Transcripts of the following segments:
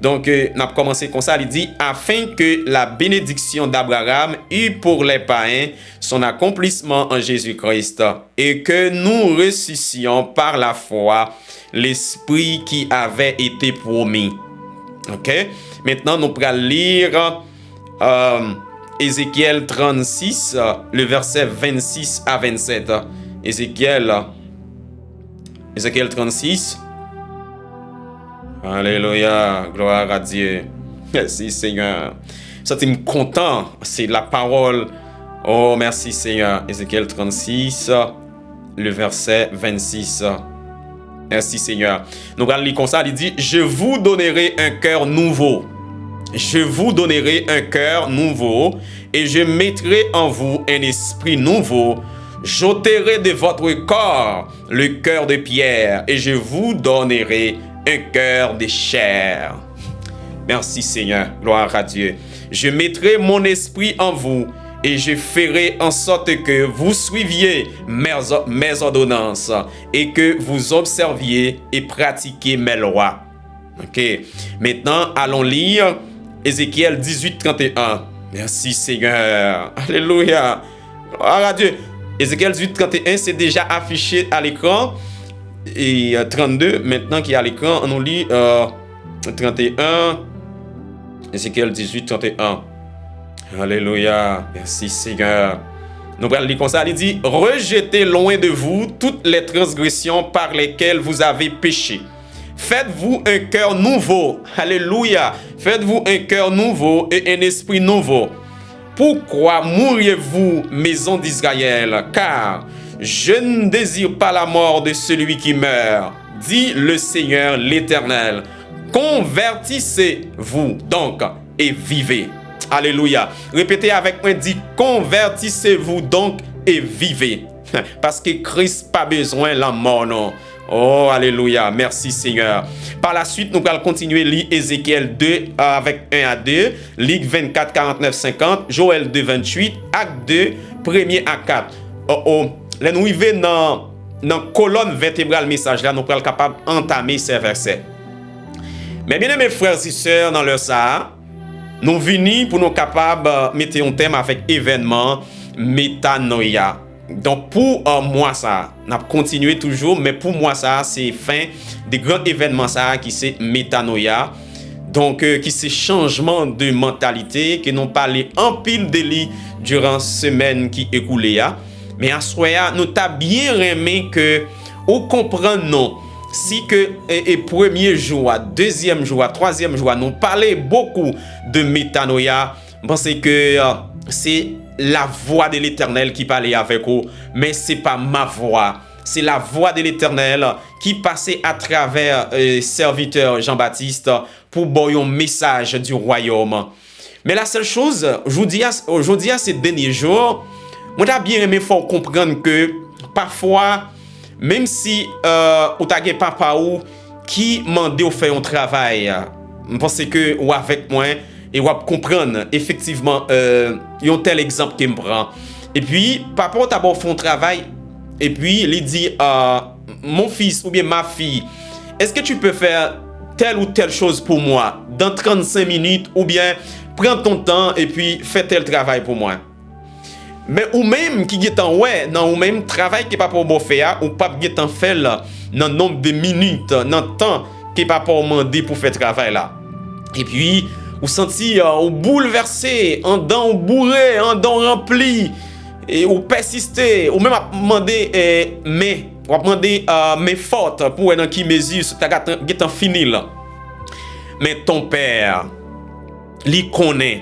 Donc, on a commencé comme ça, il dit, afin que la bénédiction d'Abraham eût pour les païens son accomplissement en Jésus-Christ, et que nous ressuscions par la foi l'Esprit qui avait été promis. OK? Maintenant, nous allons lire Ézéchiel 36, le verset 26 à 27. Ézéchiel 36. Alléluia, gloire à Dieu. Merci Seigneur. Ça, tu me content, c'est la parole. Oh, merci Seigneur. Ézéchiel 36, le verset 26. Merci Seigneur. Nous allons lire comme ça, il dit, je vous donnerai un cœur nouveau. Je vous donnerai un cœur nouveau et je mettrai en vous un esprit nouveau. J'ôterai de votre corps le cœur de pierre et je vous donnerai un cœur de chair. Merci Seigneur, gloire à Dieu. Je mettrai mon esprit en vous et je ferai en sorte que vous suiviez mes ordonnances et que vous observiez et pratiquiez mes lois. Ok. Maintenant, allons lire Ézéchiel 18, 31. Merci Seigneur. Alléluia. Gloire à Dieu. Ézéchiel 18, 31, c'est déjà affiché à l'écran. Et 32, maintenant qui est à l'écran, on nous lit 31. Ézéchiel 18, 31. Alléluia. Merci Seigneur. Nous allons lire comme ça. Il dit, rejetez loin de vous toutes les transgressions par lesquelles vous avez péché. Faites-vous un cœur nouveau. Alléluia. Faites-vous un cœur nouveau et un esprit nouveau. Pourquoi mourriez-vous, maison d'Israël? Car je ne désire pas la mort de celui qui meurt, dit le Seigneur l'Éternel. Convertissez-vous donc et vivez. Alléluia. Répétez avec moi, dit convertissez-vous donc et vivez. Parce que Christ n'a pas besoin de la mort, non. Oh, alléluia. Merci Seigneur. Par la suite, nous allons continuer à lire Ézéchiel 2 avec 1 à 2, Ligue 24, 49, 50, Joël 2, 28, Acte 2, 1er à 4. Là, nous arrivons dans la colonne vertébrale message là, nous sommes capables d'entamer ces versets. Mais bien mes frères et sœurs, dans leur ça, nous venons pour nous capables de mettre un thème avec événement métanoïa. Donc pour moi ça, on a continué toujours, mais pour moi ça, c'est fin des grands événements ça qui c'est métanoïa. Donc qui c'est changement de mentalité que nous parlé en pile de lit durant semaine qui écoulée. Mais à soya, nous t'a bien aimé que on comprend non. Si que et premier jour, deuxième jour, troisième jour, nous parlait beaucoup de métanoïa, pensez que c'est la voix de l'Éternel qui parlait avec vous, mais c'est pas ma voix. C'est la voix de l'Éternel qui passait à travers serviteur Jean-Baptiste pour boire un message du royaume. Mais la seule chose, aujourd'hui à ces derniers jours, moi j'ai bien aimé faut comprendre que parfois, même si ou t'as papa ou qui mande ou faire un travail, je pense que ou avec moi et ou comprendre effectivement un tel exemple que me prend. Et puis papa t'a bon fait un travail et puis il dit mon fils ou bien ma fille, est-ce que tu peux faire telle ou telle chose pour moi dans 35 minutes ou bien prends ton temps et puis fais tel travail pour moi. Mais ou même qui est en ouais, non ou même travail qui pas pour bon faire ou pas qui en fait là dans nombre de minutes, dans temps qui pas pour demander pour faire travail là. Et puis ou senti ou bouleversé, en dents bourré, en dents rempli et ou persister ou même demander mais ou demander mais forte pour dans qui mesure ta fini là. Mais ton père lui connaît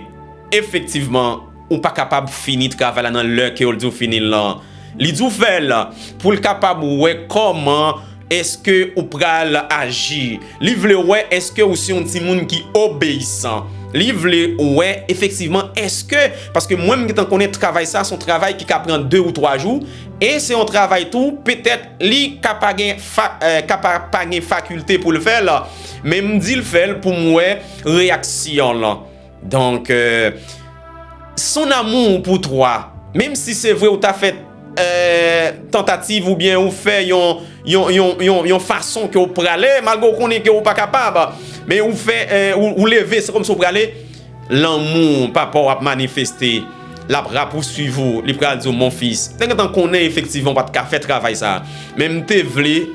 effectivement ou pas capable finir travail dans l'heure que il finir là. Li dou fait là pour le capable ouais comment est-ce que ou pral agir. Li vle ouais est-ce que aussi un petit monde qui obéissant. Li vle ouais effectivement est-ce que parce que moi même quand connaît travail ça son travail qui ka prend 2 ou 3 jours et c'est un travail tout peut-être li capable pas faculté pour le faire là. Même dit le fait pour moi réaction là. Donc son amour pour toi, même si c'est vrai ou t'as fait tentative ou bien ou fait yon façon que ou pralé malgré qu'on est que ou pas capable, Mais ou fait, ou lever, c'est comme si vous allez, l'amour, papa, a manifesté. La bras poursuivre vous, les bras dire mon fils. Tant qu'on est effectivement pas de faire travail ça. Même te vle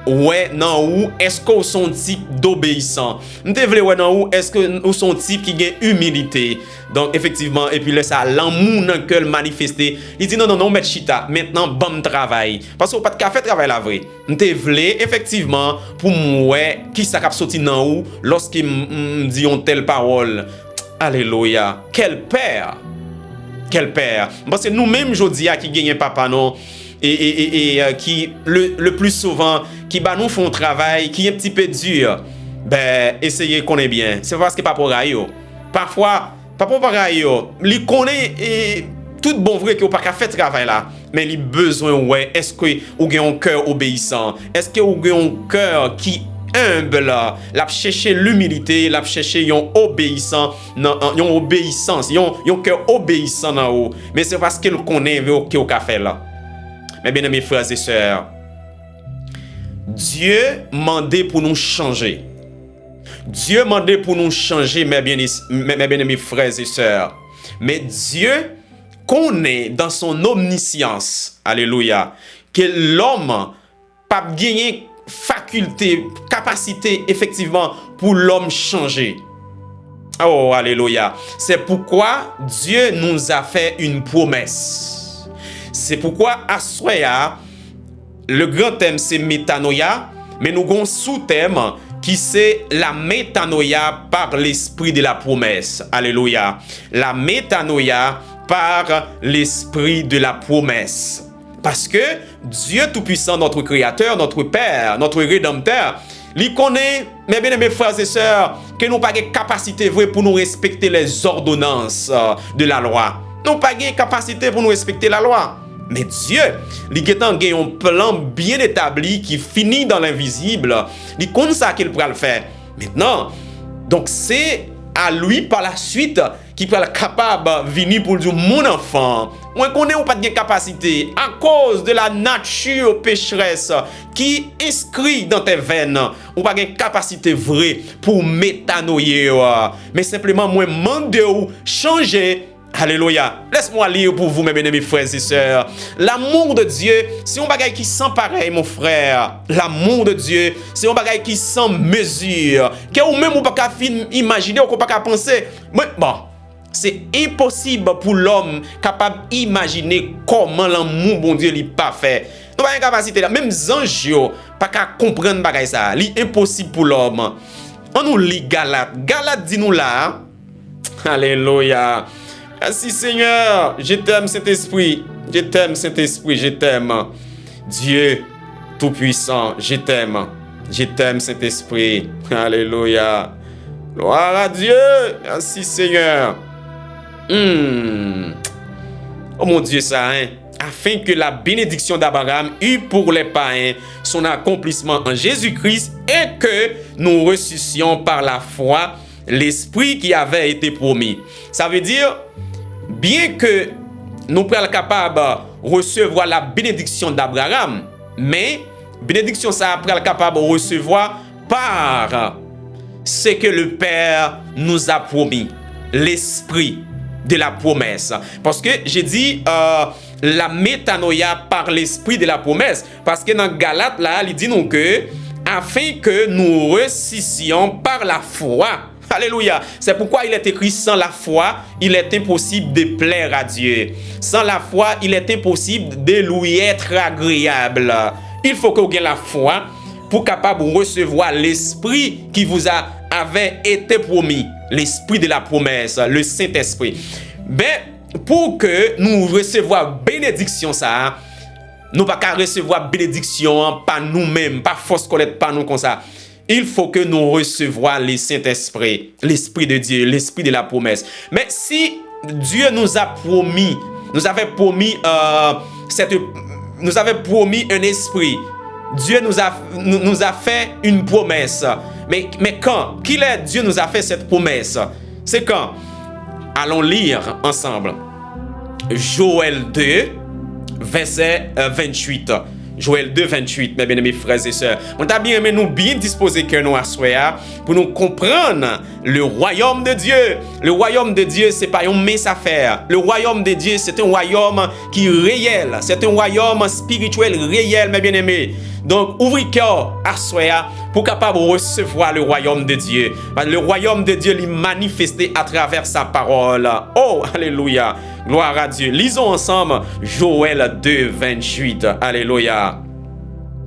ouais non ou est-ce qu'on son type d'obéissant. Te vle ouais non ou est-ce que ou son type qui gagne humilité. Donc effectivement et puis là ça l'amour dans cœur manifesté. Il dit non mettre chita maintenant bon travail parce que pas de faire travail la vrai. Te vle effectivement pour moi qui ça cap sorti dans ou lorsqu'il me dit une telle parole. Alléluia. Quel père. Quel père. Parce que nous-mêmes, je dis à qui gagne papa, non, et qui, le plus souvent, qui bah, nous font un travail qui est un petit peu dur, ben, essayez qu'on est bien. C'est parce que papa rayo. Parfois, papa rayo, il connaît tout bon vrai qu'il n'a pas fait travail là, mais il a besoin, ouais, est-ce que vous avez un cœur obéissant? Est-ce que vous avez un cœur qui humble, l'a chercher l'humilité, l'a chercher yon obéissant, yon obéissance, yon cœur obéissant en haut. Mais c'est parce qu'il connaît qu'il a fait là. Mais bien mes frères et sœurs, Dieu mandé pour nous changer. Dieu mandé pour nous changer, mes bien-aimés frères et sœurs. Mais Dieu connaît dans son omniscience, alléluia, que l'homme pas gagner faculté, capacité, effectivement, pour l'homme changer. Oh, alléluia. C'est pourquoi Dieu nous a fait une promesse. C'est pourquoi, à Soya, le grand thème, c'est métanoïa, mais nous avons un sous-thème qui c'est la métanoïa par l'esprit de la promesse. Alléluia. La métanoïa par l'esprit de la promesse. Parce que Dieu Tout-Puissant, notre Créateur, notre Père, notre Rédempteur, il connaît, mes bien-aimés frères et sœurs, que nous n'avons pas de capacité vraie pour nous respecter les ordonnances de la loi. Nous n'avons pas de capacité pour nous respecter la loi. Mais Dieu, il a un plan bien établi qui finit dans l'invisible. Il connaît ça qu'il pourra le faire. Maintenant, donc c'est à lui par la suite qui peut être capable de venir pour dire mon enfant, moi connais ou pas de capacité à cause de la nature pécheresse qui inscrit dans tes veines, ou pas de capacité vraie pour métanoïer, mais simplement moi demande ou changer. Alléluia. Laisse-moi lire pour vous, mes bien-aimés frères et sœurs. L'amour de Dieu, c'est un bagage qui sans pareil, mon frère. L'amour de Dieu, c'est un bagage qui sans mesure. Que ou même ou pas imaginer ou pas penser. Mais bon, c'est impossible pour l'homme capable d'imaginer comment l'amour bon Dieu n'est pas fait. Nous avons une capacité là. Même anges, pas qu'à comprendre bagage ça. C'est impossible pour l'homme. On nous lit Galate. Galate dit nous là. Alléluia. Merci Seigneur, je t'aime Saint-Esprit, je t'aime Saint-Esprit, je t'aime. Dieu Tout-Puissant, je t'aime Saint-Esprit, alléluia. Gloire à Dieu, merci Seigneur. Oh mon Dieu ça, hein? Afin que la bénédiction d'Abraham eût pour les païens son accomplissement en Jésus-Christ et que nous ressuscions par la foi l'Esprit qui avait été promis. Ça veut dire, bien que nous soyons capables de recevoir la bénédiction d'Abraham, mais bénédiction ça après capable de recevoir par ce que le Père nous a promis, l'esprit de la promesse. Parce que j'ai dit la métanoïa par l'esprit de la promesse, parce que dans Galates là, il dit nous que afin que nous ressuscions par la foi. Alléluia. C'est pourquoi il est écrit sans la foi, il est impossible de plaire à Dieu. Sans la foi, il est impossible de lui être agréable. Il faut que vous ayez la foi pour capable de recevoir l'esprit qui vous avait été promis, l'esprit de la promesse, le Saint-Esprit. Mais pour que nous recevions bénédiction ça, nous pas qu'à recevoir bénédiction par nous-mêmes, pas force connaître par nous comme ça. Il faut que nous recevions le Saint-Esprit, l'Esprit de Dieu, l'Esprit de la promesse. Mais si Dieu nous a promis, nous avait promis un esprit, Dieu nous a fait une promesse. Mais quand? Dieu nous a fait cette promesse? C'est quand? Allons lire ensemble. Joël 2, verset 28. Joël 2, 28, mes bien-aimés frères et sœurs. On t'a bien aimé nous bien disposer que nous à soi pour nous comprendre le royaume de Dieu. Le royaume de Dieu, c'est pas une mince affaire. Le royaume de Dieu, c'est un royaume qui est réel. C'est un royaume spirituel réel, mes bien-aimés. Donc, ouvrez cœur à soi pour capable recevoir le royaume de Dieu. Le royaume de Dieu est manifesté à travers sa parole. Oh, alléluia. Gloire à Dieu. Lisons ensemble Joël 2, 28. Alléluia.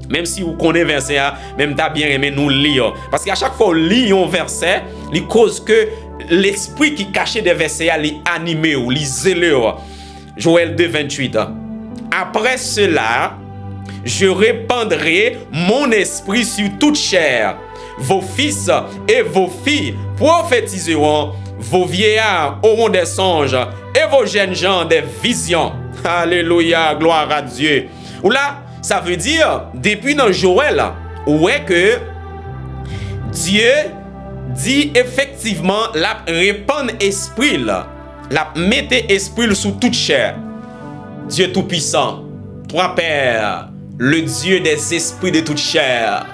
Même si vous connaissez verset, même t'as bien aimé nous lire. Parce qu'à chaque fois qu'on lit un verset, il cause que l'esprit qui cachait des versets est animé ou zélé. Joël 2, 28. Après cela, je répandrai mon esprit sur toute chair. Vos fils et vos filles prophétiseront, vos vieillards auront des songes et vos jeunes gens des visions. Alléluia, gloire à Dieu. Ou là, ça veut dire, depuis dans Joël, ouais que Dieu dit effectivement la répandre esprit, la mettre esprit sous toute chair. Dieu Tout-Puissant, Toi Père, le Dieu des esprits de toute chair.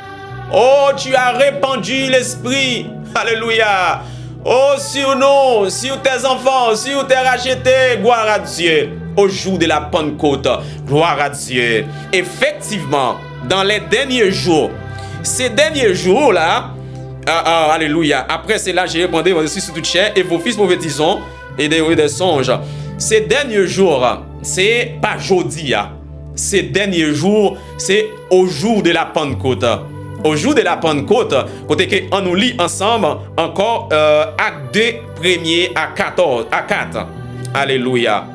Oh, tu as répandu l'esprit. Alléluia. Oh, sur nous, sur tes enfants, sur tes rachetés. Gloire à Dieu. Au jour de la Pentecôte. Gloire à Dieu. Effectivement, dans les derniers jours, ces derniers jours-là, alléluia. Après cela, j'ai répandu mon esprit sur toute chair et vos fils prophétiseront et des songes. Ces derniers jours, c'est pas jeudi. Ces derniers jours, c'est au jour de la Pentecôte. Au jour de la Pentecôte, côté que on nous lit ensemble encore acte 2, 1er à 14, à 4. Alléluia.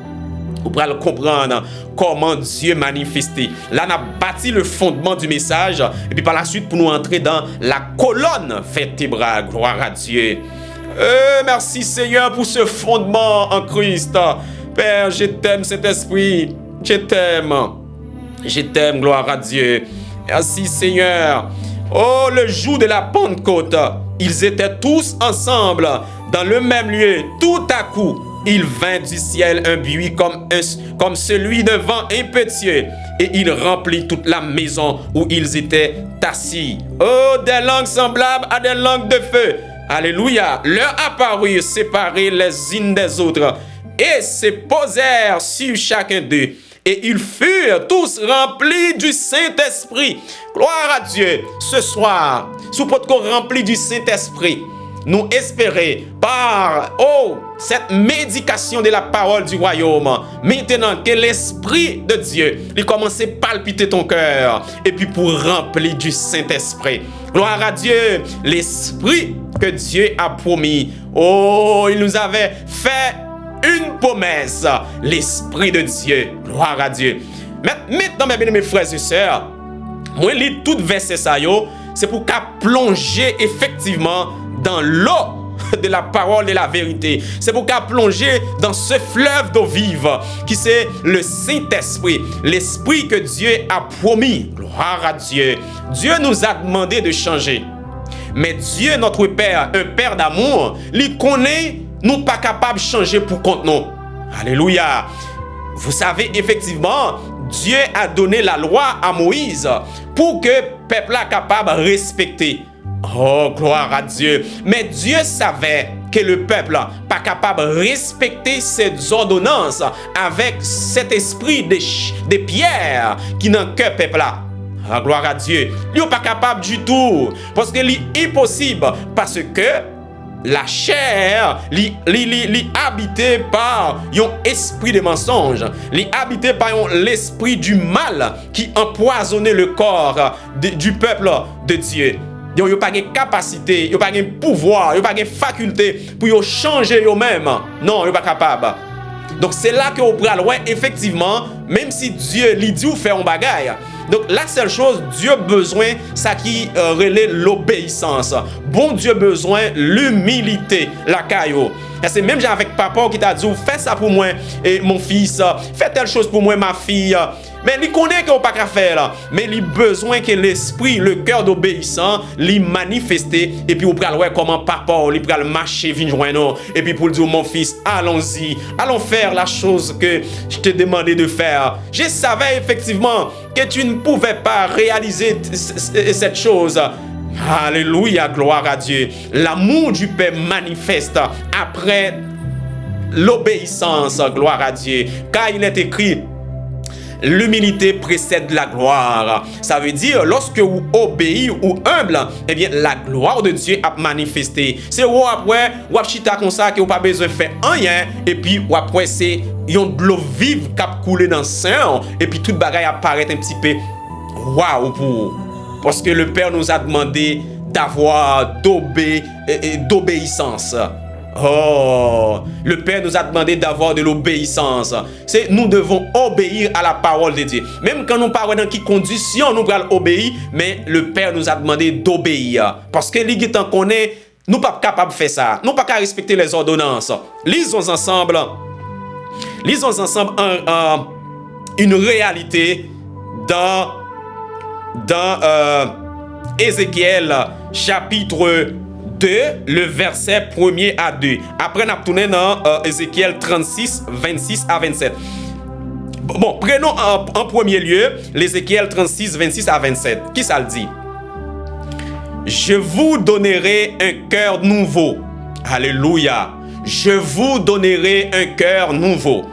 Vous pourrez comprendre comment Dieu manifesté. Là, on a bâti le fondement du message. Et puis par la suite, pour nous entrer dans la colonne vertébrale. Gloire à Dieu. Merci Seigneur pour ce fondement en Christ. Père, je t'aime cet esprit. Je t'aime. Je t'aime, gloire à Dieu. Merci Seigneur. Oh, le jour de la Pentecôte, ils étaient tous ensemble dans le même lieu. Tout à coup, il vint du ciel un bruit comme celui d'un vent impétueux, et il remplit toute la maison où ils étaient assis. Oh, des langues semblables à des langues de feu. Alléluia. Leur apparurent séparés les unes des autres et se posèrent sur chacun d'eux. Et ils furent tous remplis du Saint-Esprit. Gloire à Dieu. Ce soir, sous votre corps rempli du Saint-Esprit, nous espérons par cette médication de la parole du royaume, maintenant que l'Esprit de Dieu, il commence à palpiter ton cœur, et puis pour remplir du Saint-Esprit. Gloire à Dieu, l'Esprit que Dieu a promis. Oh, il nous avait fait une promesse, l'Esprit de Dieu. Gloire à Dieu. Maintenant, mes bien-aimés frères et sœurs, moi, je lis tout verset ça, c'est pour qu'à plonger effectivement dans l'eau de la parole de la vérité. C'est pour qu'à plonger dans ce fleuve d'eau vive qui c'est le Saint-Esprit, l'Esprit que Dieu a promis. Gloire à Dieu. Dieu nous a demandé de changer. Mais Dieu, notre Père, un Père d'amour, il connaît nous pas capables de changer pour compte nous. Alléluia. Vous savez, effectivement, Dieu a donné la loi à Moïse pour que le peuple soit capable de respecter. Oh, gloire à Dieu. Mais Dieu savait que le peuple n'est pas capable de respecter ces ordonnances avec cet esprit de pierre qui n'a que le peuple là. Ah, gloire à Dieu. Il n'est pas capable du tout. Parce que c'est impossible. Parce que la chair est habitée par un esprit de mensonge. Est habitée par l'esprit du mal qui empoisonnait le corps du peuple de Dieu. Ils n'ont pas de capacité, ils n'ont pas de pouvoir, ils n'ont pas de faculté pour changer eux-mêmes. Non, ils n'ont pas capable. Donc c'est là que vous prenez loin, effectivement, même si Dieu lui dit ou fait un bagage. Donc la seule chose, Dieu a besoin, ça qui relève l'obéissance. Bon Dieu a besoin l'humilité, la caillou. C'est même avec papa qui t'a dit, fais ça pour moi, et mon fils, fais telle chose pour moi, ma fille. mais il connaît qu'on pas qu'à faire là. Mais il a besoin que l'esprit, le cœur d'obéissant, lui manifester et puis on pral ouais comment papa, il pral marcher vinn joindre et puis pour dire mon fils, allons-y, allons faire la chose que je t'ai demandé de faire. Je savais effectivement que tu ne pouvais pas réaliser cette chose. Alléluia, gloire à Dieu. L'amour du Père manifeste après l'obéissance, gloire à Dieu. Car il est écrit, l'humilité précède la gloire. Ça veut dire, lorsque vous obéissez ou humble, eh bien, la gloire de Dieu a manifesté. C'est où après, vous avez chita comme ça, que vous n'avez pas besoin de faire rien, et puis après, c'est yon de l'eau vive qui a coulé dans le sein, et puis toute bagaille apparaît un petit peu waouh pour. Parce que le Père nous a demandé d'avoir d'obéissance. Oh, le Père nous a demandé d'avoir de l'obéissance. Nous devons obéir à la parole de Dieu. Même quand nous parlons dans quelle condition nous allons obéir, mais le Père nous a demandé d'obéir. Parce que les gens connaissent, nous ne sommes pas capables de faire ça. Nous ne sommes pas capables de respecter les ordonnances. Lisons ensemble une réalité dans Ézéchiel chapitre 2, le verset 1er à 2. Après, on a tourné dans Ézéchiel 36, 26 à 27. Bon, prenons en premier lieu l'Ézéchiel 36, 26 à 27. Qui ça le dit? Je vous donnerai un cœur nouveau. Alléluia. Je vous donnerai un cœur nouveau.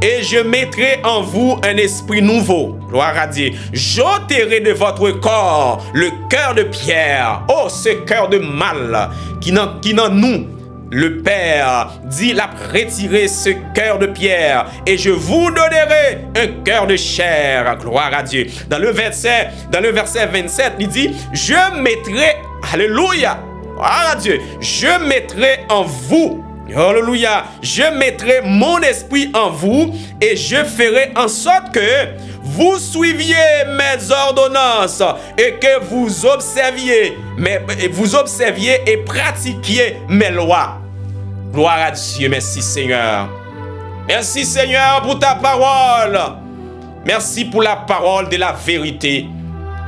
Et je mettrai en vous un esprit nouveau. Gloire à Dieu. J'ôterai de votre corps le cœur de pierre. Oh, ce cœur de mal qui n'en nous. Le Père dit, il a retiré ce cœur de pierre. Et je vous donnerai un cœur de chair. Gloire à Dieu. Dans le verset 27, il dit, je mettrai, alléluia, gloire à Dieu, je mettrai en vous. Alléluia. Je mettrai mon esprit en vous et je ferai en sorte que vous suiviez mes ordonnances et que vous observiez et pratiquiez mes lois. Gloire à Dieu. Merci Seigneur. Merci Seigneur pour ta parole. Merci pour la parole de la vérité.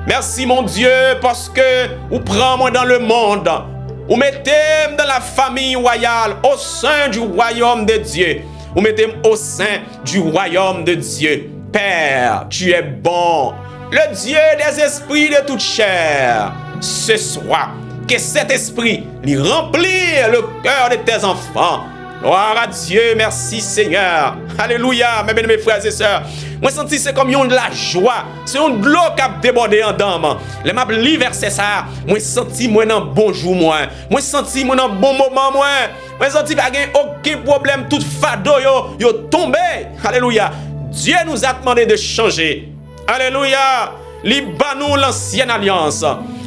Merci mon Dieu parce que vous prenez moi dans le monde. Vous mettez dans la famille royale, au sein du royaume de Dieu. Vous mettez au sein du royaume de Dieu. Père, tu es bon. Le Dieu des esprits de toute chair. Ce soir, que cet esprit lui remplisse le cœur de tes enfants. Gloire à Dieu, merci Seigneur. Alléluia, mes bien-aimés frères et sœurs. Moi, senti c'est comme une de la joie. C'est une de l'eau qui a débordé en dame. Les m'a li verset ça. Moi, senti moi dans bon jour moi. Moi, senti moi dans bon moment moi. Moi, senti pas aucun problème. Tout fado yo tombé. Alléluia. Dieu nous a demandé de changer. Alléluia. Li ba nous l'ancienne alliance.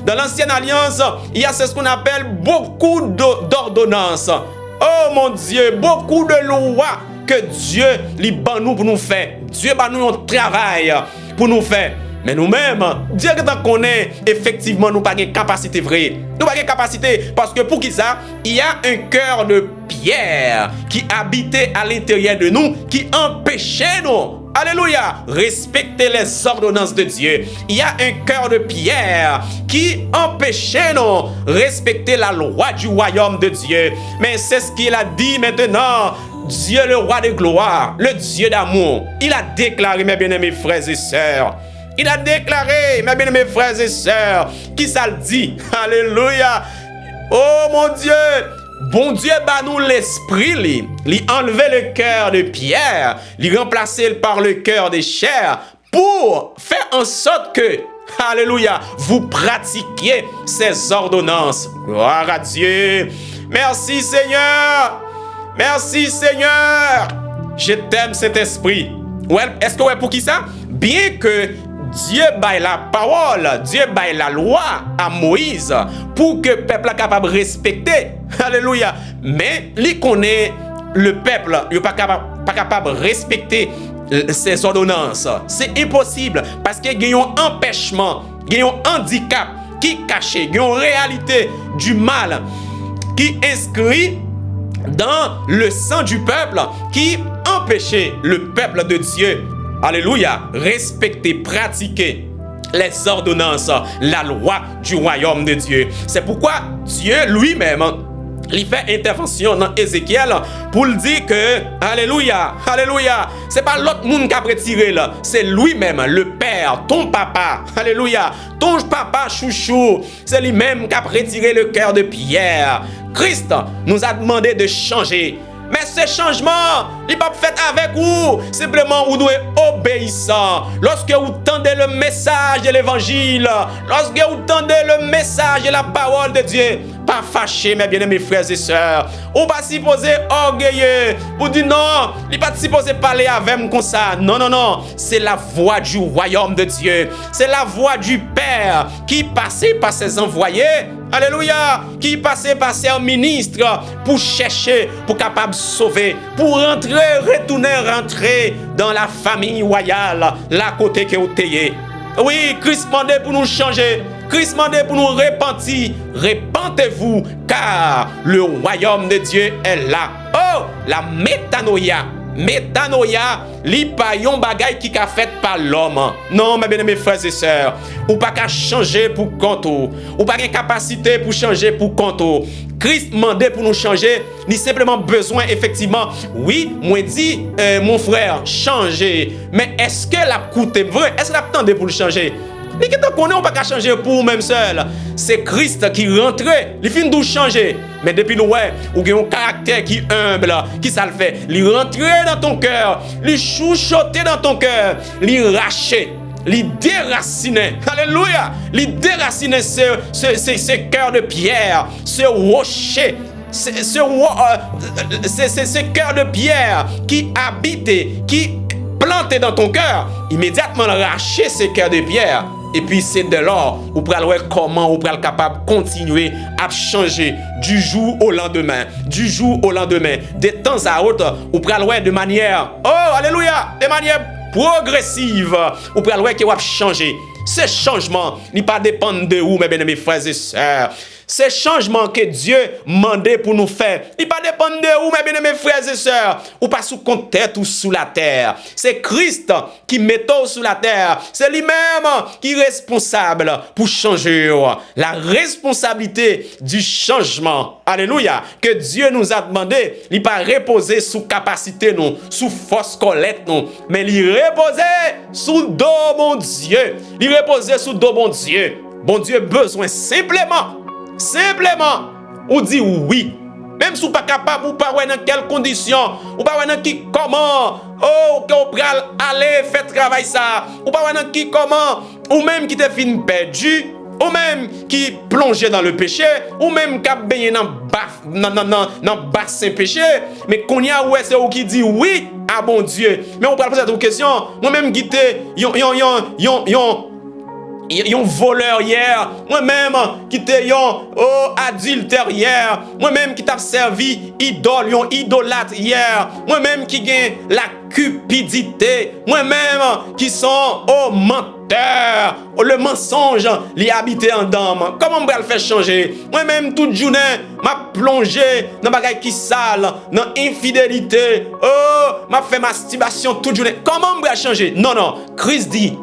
Dans l'ancienne alliance, il y a ce qu'on appelle beaucoup d'ordonnances. Oh mon Dieu, beaucoup de lois que Dieu li ban nous pour nous faire. Dieu ban nous un travail pour nous faire. Mais nous-mêmes, Dieu qui connaît effectivement nous pas de capacité vraie. Nous pas de capacité parce que pour qui ça, il y a un cœur de pierre qui habitait à l'intérieur de nous, qui empêchait nous. Alléluia, respecter les ordonnances de Dieu. Il y a un cœur de pierre qui empêchait nous respecter la loi du royaume de Dieu. Mais c'est ce qu'il a dit maintenant. Dieu, le roi de gloire, le Dieu d'amour, il a déclaré, mes bien-aimés frères et sœurs. Il a déclaré, mes bien-aimés frères et sœurs, qui ça le dit? Alléluia. Oh mon Dieu. Bon Dieu bat nous l'esprit, lui enlever le cœur de pierre, lui remplacer par le cœur de chair pour faire en sorte que, alléluia, vous pratiquiez ces ordonnances. Gloire à Dieu. Merci Seigneur. Merci Seigneur. Je t'aime cet esprit. Ouais, est-ce que ouais pour qui ça? Bien que Dieu baille la parole, Dieu baille la loi à Moïse pour que le peuple soit capable de respecter. Alléluia. Mais il connaît le peuple, il n'est pas capable de respecter ces ordonnances. C'est impossible parce qu'il y a un empêchement, il y a un handicap qui est caché, il y a une réalité du mal qui est inscrit dans le sang du peuple qui empêchait le peuple de Dieu alléluia, respecter, pratiquer les ordonnances, la loi du royaume de Dieu. C'est pourquoi Dieu lui-même, il fait intervention dans Ézéchiel pour dire que, alléluia, alléluia, c'est pas l'autre monde qui a retiré là, c'est lui-même, le Père, ton papa, alléluia, ton papa chouchou, c'est lui-même qui a retiré le cœur de pierre. Christ nous a demandé de changer. Mais ce changement, il n'est pas fait avec vous. Simplement, vous devez obéissant. Lorsque vous tendez le message de l'évangile, lorsque vous tendez le message de la parole de Dieu, pas fâché, mes bien-aimés frères et sœurs. Ou pas supposé orgueilleux. Vous dites non, il n'est pas supposé parler avec moi comme ça. Non, non, non. C'est la voix du royaume de Dieu. C'est la voix du Père qui passait par ses envoyés. Alléluia, qui passait par ses ministres pour chercher, pour capable sauver, pour rentrer dans la famille royale, la côté que vous êtes. Oui, Christ demandait pour nous changer. Christ demandait pour nous repentir. Repentez-vous, car le royaume de Dieu est là. Oh, la métanoïa. Métanoïa, li pa yon bagay qui ka fait par l'homme. Non, mes bien-aimés frères et sœurs, ou pas qu'à changer pour compte ou pas qu'à capacité pour changer pour compte. Christ mandé pour nous changer, ni simplement besoin effectivement. Oui, moi dit mon frère, changer. Mais est-ce que la coûte vrai? Est-ce que la tendez pour le changer? Et qui qu'on on pas qu'à changer pour même seul. C'est Christ qui rentre, il finit de changer. Mais depuis nous ou un caractère qui humble, qui ça le fait, il rentre dans ton cœur, il chouchoter dans ton cœur, il racher, il déraciner. Alléluia, il déraciner ce cœur de pierre, ce rocher. Ce cœur de pierre qui habite, qui planté dans ton cœur, immédiatement racher ce cœur de pierre. Et puis c'est de là où vous allez voir comment vous allez capable de continuer à changer du jour au lendemain. Du jour au lendemain. De temps à autre, vous allez voir de manière, oh alléluia, de manière progressive. Vous allez voir que vous allez changer. Ce changement n'est pas dépendre de vous, mes bien-aimés frères et sœurs. Ce changement que Dieu mandait pour nous faire, il pas dépendre de vous, mes bien-aimés frères et sœurs, ou pas sous compte tête ou sous la terre. C'est Christ qui met sous la terre. C'est lui-même qui est responsable pour changer. La responsabilité du changement, alléluia, que Dieu nous a demandé, il pas reposer sous capacité non, sous force collecte non, mais il reposer sous dos mon Dieu. Il reposer sous dos mon Dieu. Bon Dieu besoin simplement, ou dit oui. Même si vous pas capable, ou pas dans quelles conditions, ou pas dans qui comment, oh, que vous pouvez aller faire travail ça, ou pas dans qui comment, ou même qui te fin perdu, ou même qui plongeait dans le péché, ou même qui a baigné dans bassin péché, mais qu'on y a ouais c'est vous qui dit oui à bon Dieu. Mais on parle poser cette question, moi-même qui te yon voleur hier, moi-même qui te yon adultère hier, moi-même qui t'a servi idole, yon idolâtre hier, moi-même qui gagne la cupidité, moi-même qui sont menteur, le mensonge li habité en dame. Comment on va le faire changer? Moi-même toute journée m'a plongé dans bagay qui sale, dans infidélité, m'a fait masturbation toute journée. Comment on va changer? Non, Christ dit,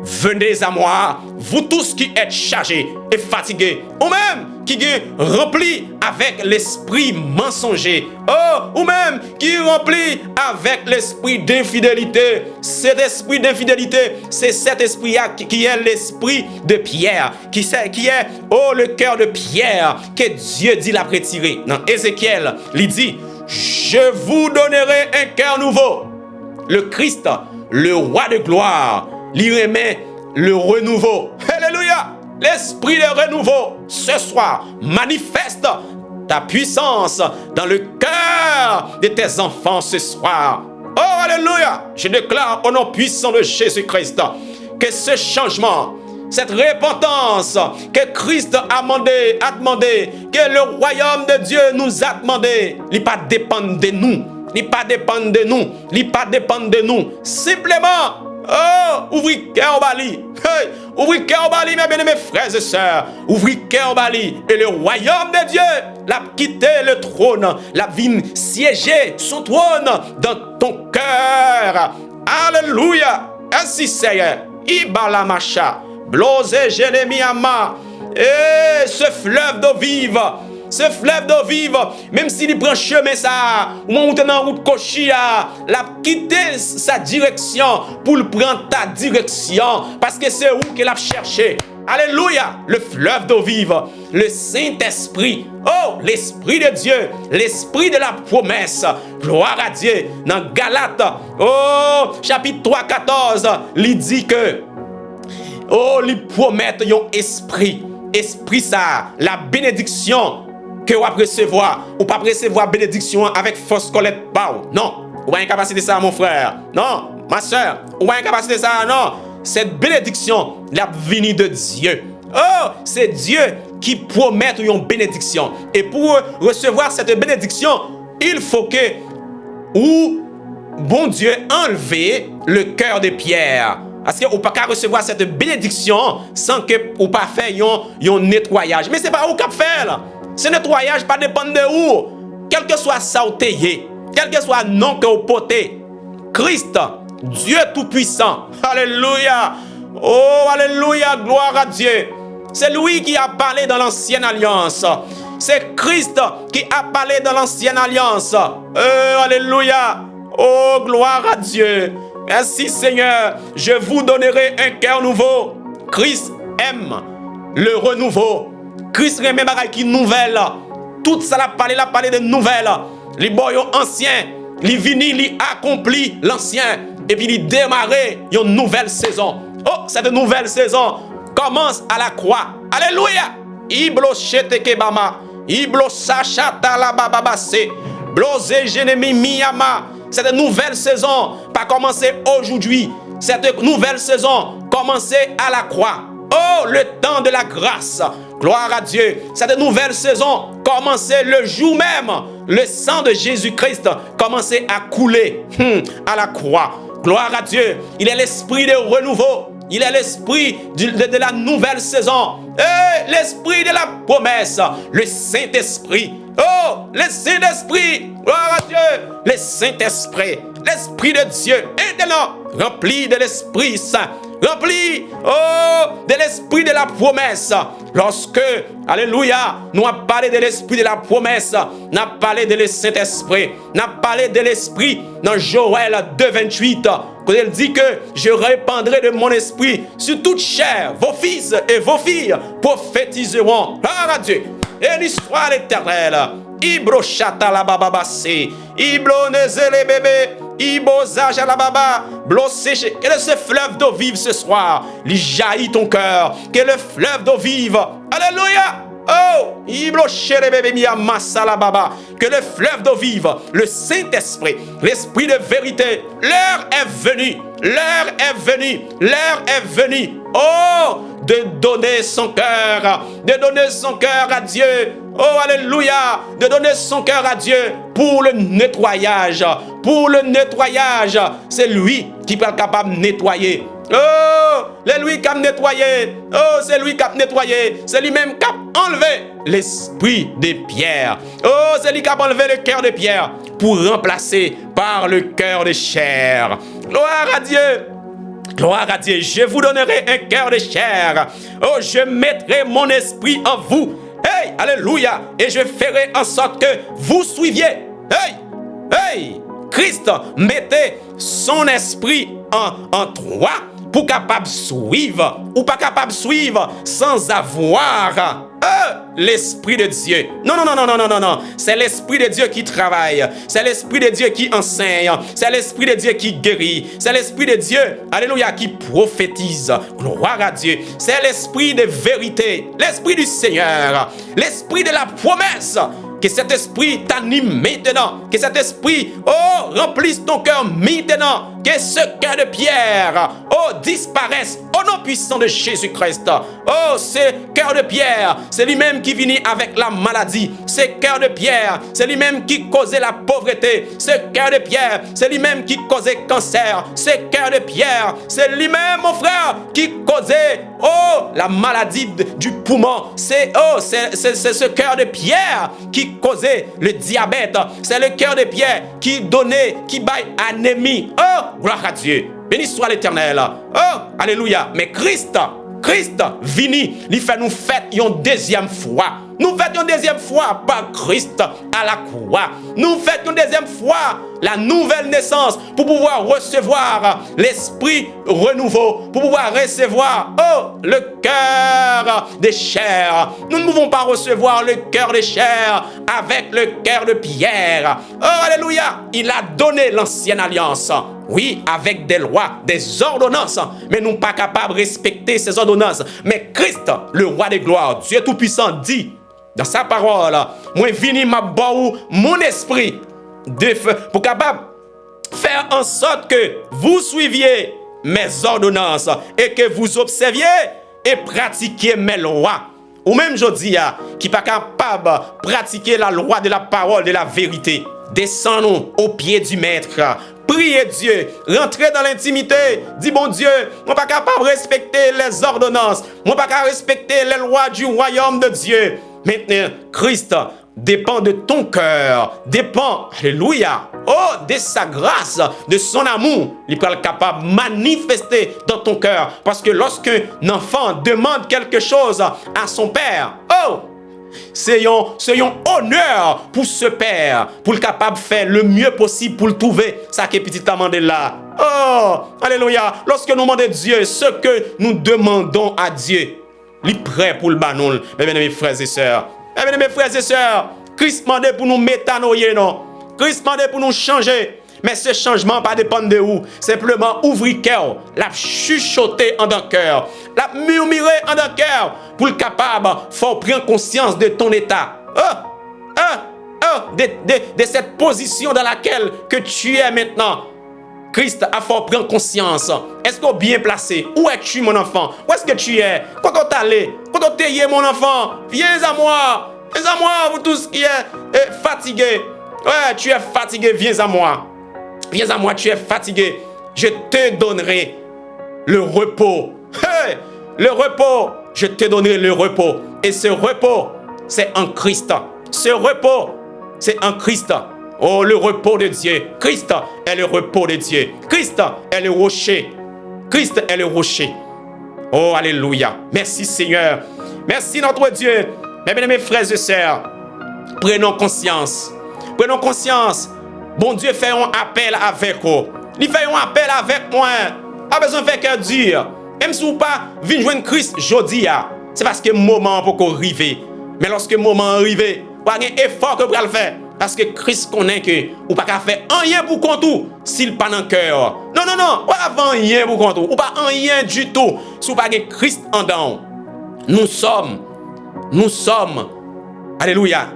venez à moi, vous tous qui êtes chargés et fatigués, ou même qui est rempli avec l'esprit mensonger, ou même qui est rempli avec l'esprit d'infidélité. Cet esprit d'infidélité, c'est cet esprit qui est l'esprit de pierre, qui est le cœur de pierre que Dieu dit l'a retiré. Dans Ézéchiel, il dit, je vous donnerai un cœur nouveau. Le Christ, le roi de gloire, il remet le renouveau. Alléluia! L'esprit de renouveau, ce soir, manifeste ta puissance dans le cœur de tes enfants ce soir. Oh, alléluia! Je déclare au nom puissant de Jésus-Christ que ce changement, cette repentance que Christ a demandé, que le royaume de Dieu nous a demandé, il pas dépendre de nous. Il pas dépendre de nous. Il pas dépendre de nous. Simplement, ouvrez cœur au bali. Hey, ouvrez cœur au bali, mes bien-aimés frères et sœurs. Ouvrez cœur au bali. Et le royaume de Dieu l'a quitté le trône. La vine siéger son trône dans ton cœur. Alléluia. Ainsi, Seigneur. Ibalamacha. Blose Jérémiama. Et ce fleuve d'eau vive. Ce fleuve d'eau vive, même s'il prend chemin ça, ou monte dans route cochia, la quitter sa direction pour prendre ta direction, parce que c'est où qu'elle a cherché. Alléluia, le fleuve d'eau vive, le Saint-Esprit, oh, l'Esprit de Dieu, l'Esprit de la promesse, gloire à Dieu. Dans Galates, oh, chapitre 3, 14, il dit que, oh, il promet un esprit, esprit ça, la bénédiction que vous recevoir, ou pas recevoir bénédiction avec force collecte. Non, ou pas incapacité ça, mon frère. Non, ma soeur, ou pas incapacité ça, non. Cette bénédiction, la venue de Dieu. Oh, c'est Dieu qui promet une bénédiction. Et pour recevoir cette bénédiction, il faut que, ou bon Dieu, enlever le cœur de pierre. Parce que vous ne pouvez pas recevoir cette bénédiction sans que vous pas faire un nettoyage. Mais ce n'est pas vous qui faites là. Ce nettoyage pas dépend de où. Quel que soit ça ou quel que soit le nom que vous portez, Christ, Dieu Tout-Puissant, alléluia, oh alléluia, gloire à Dieu. C'est lui qui a parlé dans l'ancienne alliance. C'est Christ qui a parlé dans l'ancienne alliance. Alléluia, oh gloire à Dieu. Merci Seigneur, je vous donnerai un cœur nouveau. Christ aime le renouveau. Christ remet bagaille qui nouvelle. Tout ça l'a parlé de nouvelles. Les boyaux anciens, les vini, les accompli l'ancien. Et puis il démarrer une nouvelle saison. Oh, cette nouvelle saison commence à la croix. Alléluia. Iblo chete kebama. Iblo sachata la bababase. Blose genemi miyama. Cette nouvelle saison pas commencer aujourd'hui. Cette nouvelle saison commencer à la croix. Oh, le temps de la grâce. Gloire à Dieu. Cette nouvelle saison commençait le jour même. Le sang de Jésus-Christ commençait à couler à la croix. Gloire à Dieu. Il est l'esprit de renouveau. Il est l'esprit de la nouvelle saison. Et l'esprit de la promesse. Le Saint-Esprit. Oh, le Saint-Esprit. Gloire à Dieu. Le Saint-Esprit. L'Esprit de Dieu. Maintenant, rempli de l'Esprit Saint. Rempli, oh, de l'esprit de la promesse. Lorsque, alléluia, nous avons parlé de l'esprit de la promesse, nous avons parlé de Saint-Esprit, nous avons parlé de l'esprit dans Joël 2,28, quand il dit que je répandrai de mon esprit sur toute chair, vos fils et vos filles prophétiseront. Gloire à Dieu. Et l'histoire éternelle. Ibro chata la bababase, Ibro nezele bébé. Ibozage à la baba, blossé. Que ce fleuve d'eau vive ce soir, il jaillit ton cœur. Que le fleuve d'eau vive, alléluia. Oh, Ibloché les bébés mi amassa la baba. Que le fleuve d'eau vive, le Saint-Esprit, l'Esprit de vérité, l'heure est venue. L'heure est venue. L'heure est venue. Oh, de donner son cœur. De donner son cœur à Dieu. Oh, alléluia. De donner son cœur à Dieu pour le nettoyage. Pour le nettoyage. C'est lui qui peut être capable de nettoyer. Oh, c'est lui qui a nettoyé. Oh, c'est lui qui a nettoyé. C'est lui-même qui a enlevé l'esprit de pierre. Oh, c'est lui qui a enlevé le cœur de pierre pour remplacer par le cœur de chair. Gloire à Dieu. Gloire à Dieu. Je vous donnerai un cœur de chair. Oh, je mettrai mon esprit en vous. Hey, alléluia. Et je ferai en sorte que vous suiviez. Hey, hey. Christ mettait son esprit en toi pour capable suivre ou pas capable suivre sans avoir l'esprit de Dieu. Non, non, non, non, non, non, non, non. C'est l'esprit de Dieu qui travaille. C'est l'esprit de Dieu qui enseigne. C'est l'esprit de Dieu qui guérit. C'est l'esprit de Dieu, alléluia, qui prophétise. Gloire à Dieu. C'est l'esprit de vérité. L'esprit du Seigneur. L'esprit de la promesse. Que cet esprit t'anime maintenant. Que cet esprit, oh, remplisse ton cœur maintenant. Que ce cœur de pierre, oh, disparaisse au nom puissant de Jésus-Christ. Oh, ce cœur de pierre, c'est lui-même qui vient avec la maladie. Ce cœur de pierre, c'est lui-même qui causait la pauvreté. Ce cœur de pierre, c'est lui-même qui causait cancer. Ce cœur de pierre, c'est lui-même, mon frère, qui causait, oh, la maladie du poumon. C'est ce cœur de pierre qui causait le diabète. C'est le cœur de pierre qui donnait, qui baille anémie. Oh, gloire à Dieu. Béni soit l'Éternel. Oh, alléluia. Mais Christ vini, il fait nous fête une deuxième fois. Nous fêtons une deuxième fois par Christ à la croix. Nous fêtons une deuxième fois la nouvelle naissance pour pouvoir recevoir l'esprit renouveau, pour pouvoir recevoir, le cœur des chairs. Nous ne pouvons pas recevoir le cœur des chairs avec le cœur de pierre. Oh, alléluia. Il a donné l'ancienne alliance. Oui, avec des lois, des ordonnances, mais nous ne sommes pas capables de respecter ces ordonnances. Mais Christ, le roi des gloires, Dieu Tout-Puissant, dit dans sa parole, moi vini ma bon mon esprit de feu pour capable faire en sorte que vous suiviez mes ordonnances et que vous observiez et pratiquiez mes lois. Ou même je dis qui pas capable de pratiquer la loi de la parole de la vérité. Descendons au pied du maître. Priez Dieu, rentrez dans l'intimité, dis bon Dieu, moi pas capable de respecter les ordonnances, moi pas capable de respecter les lois du royaume de Dieu. Maintenant, Christ dépend de ton cœur, dépend, alléluia, de sa grâce, de son amour. Il est capable de manifester dans ton cœur. Parce que lorsqu'un enfant demande quelque chose à son père, c'est un honneur pour ce père, pour le capable de faire le mieux possible pour le trouver. Ça qui est petit amende là. Oh, alléluia. Lorsque nous demandons à Dieu ce que nous demandons à Dieu, il est prêt pour le banon. Mes frères et sœurs. Mes frères et sœurs, Christ demande pour nous métanoïer, non? Christ demande pour nous changer. Mais ce changement pas dépendre de où. Simplement ouvrir cœur, la chuchoter en dans cœur, la murmurer en dans cœur pour le capable, faut prendre conscience de ton état. De cette position dans laquelle que tu es maintenant. Christ a fait prendre conscience. Est-ce qu'on est bien placé? Où es-tu, mon enfant? Où est-ce que tu es? Quand on t'allait? Quand on t'ayait, mon enfant? Viens à moi. Viens à moi, vous tous qui êtes fatigués. Ouais, tu es fatigué, viens à moi. Viens à moi, tu es fatigué. Je te donnerai le repos. Hey, le repos. Je te donnerai le repos. Et ce repos, c'est en Christ. Ce repos, c'est en Christ. Oh, le repos de Dieu. Christ est le repos de Dieu. Christ est le rocher. Christ est le rocher. Oh, alléluia. Merci Seigneur. Merci notre Dieu. Mes frères et sœurs, prenons conscience. Prenons conscience. Bon Dieu fait un appel avec vous. Il fait un appel avec moi. Pas besoin de faire cœur dur. Même si vous pas venir joindre Christ aujourd'hui, c'est parce que le moment pour arriver. Mais lorsque le moment arrive, vous avez un effort que vous allez faire. Parce que Christ connaît que vous ne pouvez pas faire rien pour compte s'il pas dans le cœur. Non, vous ne pouvez rien pour compte. Ou pas rien du tout si vous n'avez pas Christ en dedans. Nous sommes. Alléluia.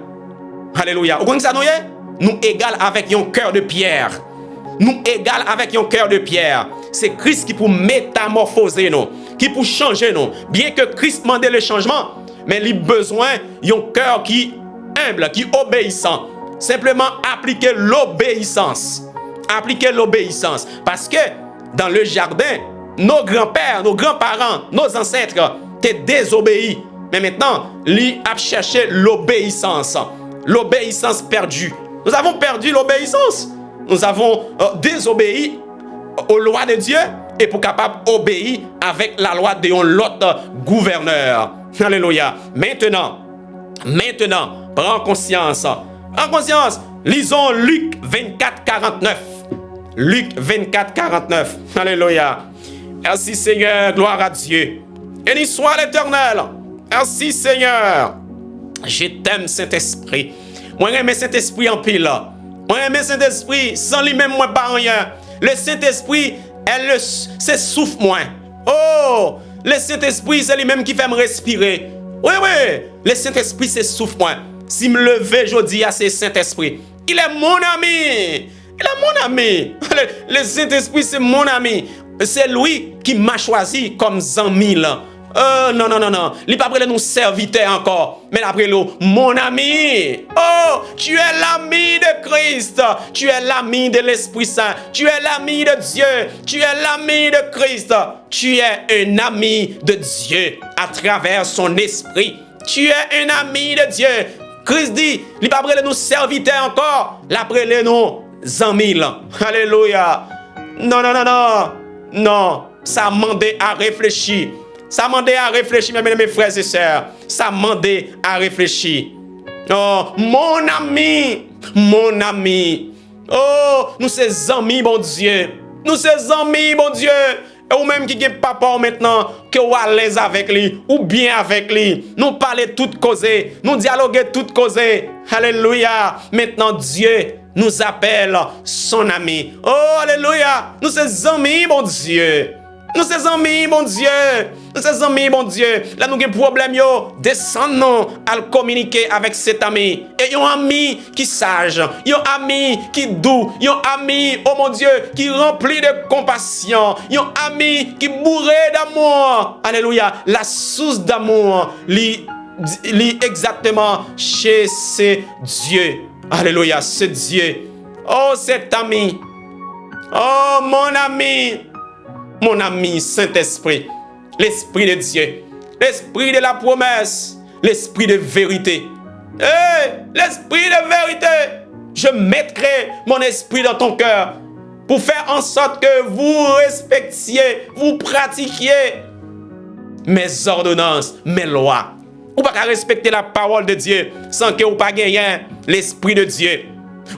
Alléluia. Vous comprenez ça, nous égal avec un cœur de pierre. Nous égal avec un cœur de pierre. C'est Christ qui pour métamorphoser nous, qui pour changer nous. Bien que Christ demande le changement, mais il a besoin d'un cœur qui humble, qui obéissant. Simplement appliquer l'obéissance. Appliquer l'obéissance. Parce que dans le jardin, nos grands-pères, nos grands-parents, nos ancêtres étaient désobéis. Mais maintenant, ils ont cherché l'obéissance. L'obéissance perdue. Nous avons perdu l'obéissance. Nous avons désobéi aux lois de Dieu et pour capable obéir avec la loi de l'autre gouverneur. Alléluia. Maintenant, prends conscience. Prends conscience. Lisons Luc 24, 49. Luc 24, 49. Alléluia. Merci Seigneur. Gloire à Dieu. Béni soit l'Éternel. Merci Seigneur. Je t'aime Saint-Esprit. Moi j'aime Saint-Esprit en pile. Moi j'aime Saint-Esprit sans lui-même moi pas rien. Le Saint-Esprit c'est souffle moi. Oh, le Saint-Esprit c'est lui-même qui fait me respirer. Oui. Le Saint-Esprit c'est souffle moi. Si me lever aujourd'hui à ce Saint-Esprit, il est mon ami. Il est mon ami. Le Saint-Esprit c'est mon ami. C'est lui qui m'a choisi comme ami là. Non. Il n'est pas prêt de nous serviteur encore. Mais après mon ami. Oh, tu es l'ami de Christ. Tu es l'ami de l'Esprit Saint. Tu es l'ami de Dieu. Tu es l'ami de Christ. Tu es un ami de Dieu à travers son esprit. Tu es un ami de Dieu. Christ dit, il n'est pas prêt de nous serviteur encore. Il a prêt de nous amis. Alléluia. Non, non, non, non. Non. Ça mande à réfléchir. Ça mande à réfléchir, mes frères et sœurs. Ça mande à réfléchir. Oh, mon ami. Mon ami. Oh, nous ces amis, bon Dieu. Nous ces amis, bon Dieu. Ou même qui est papa maintenant, que vous à l'aise avec lui, ou bien avec lui. Nous parler toutes causer, nous dialoguer toutes causer. Alléluia. Maintenant, Dieu nous appelle son ami. Oh, alléluia. Nous ses amis, mon Dieu. Nous ses amis, mon Dieu. Nous ses amis, mon Dieu. Là, nous avons un problème, yo. Descendons à communiquer avec cet ami. Et un ami qui sage. Un ami qui doux. Un ami, oh mon Dieu, qui rempli de compassion. Un ami qui bourré d'amour. Alléluia. La source d'amour, lit exactement chez ce Dieu. Alléluia, ce Dieu. Oh, cet ami. Oh, mon ami. Mon ami Saint-Esprit, l'Esprit de Dieu, l'Esprit de la promesse, l'Esprit de vérité. Hey, l'Esprit de vérité, je mettrai mon esprit dans ton cœur pour faire en sorte que vous respectiez, vous pratiquiez mes ordonnances, mes lois. Ou pas qu'à respecter la parole de Dieu sans que vous pas gagner l'Esprit de Dieu.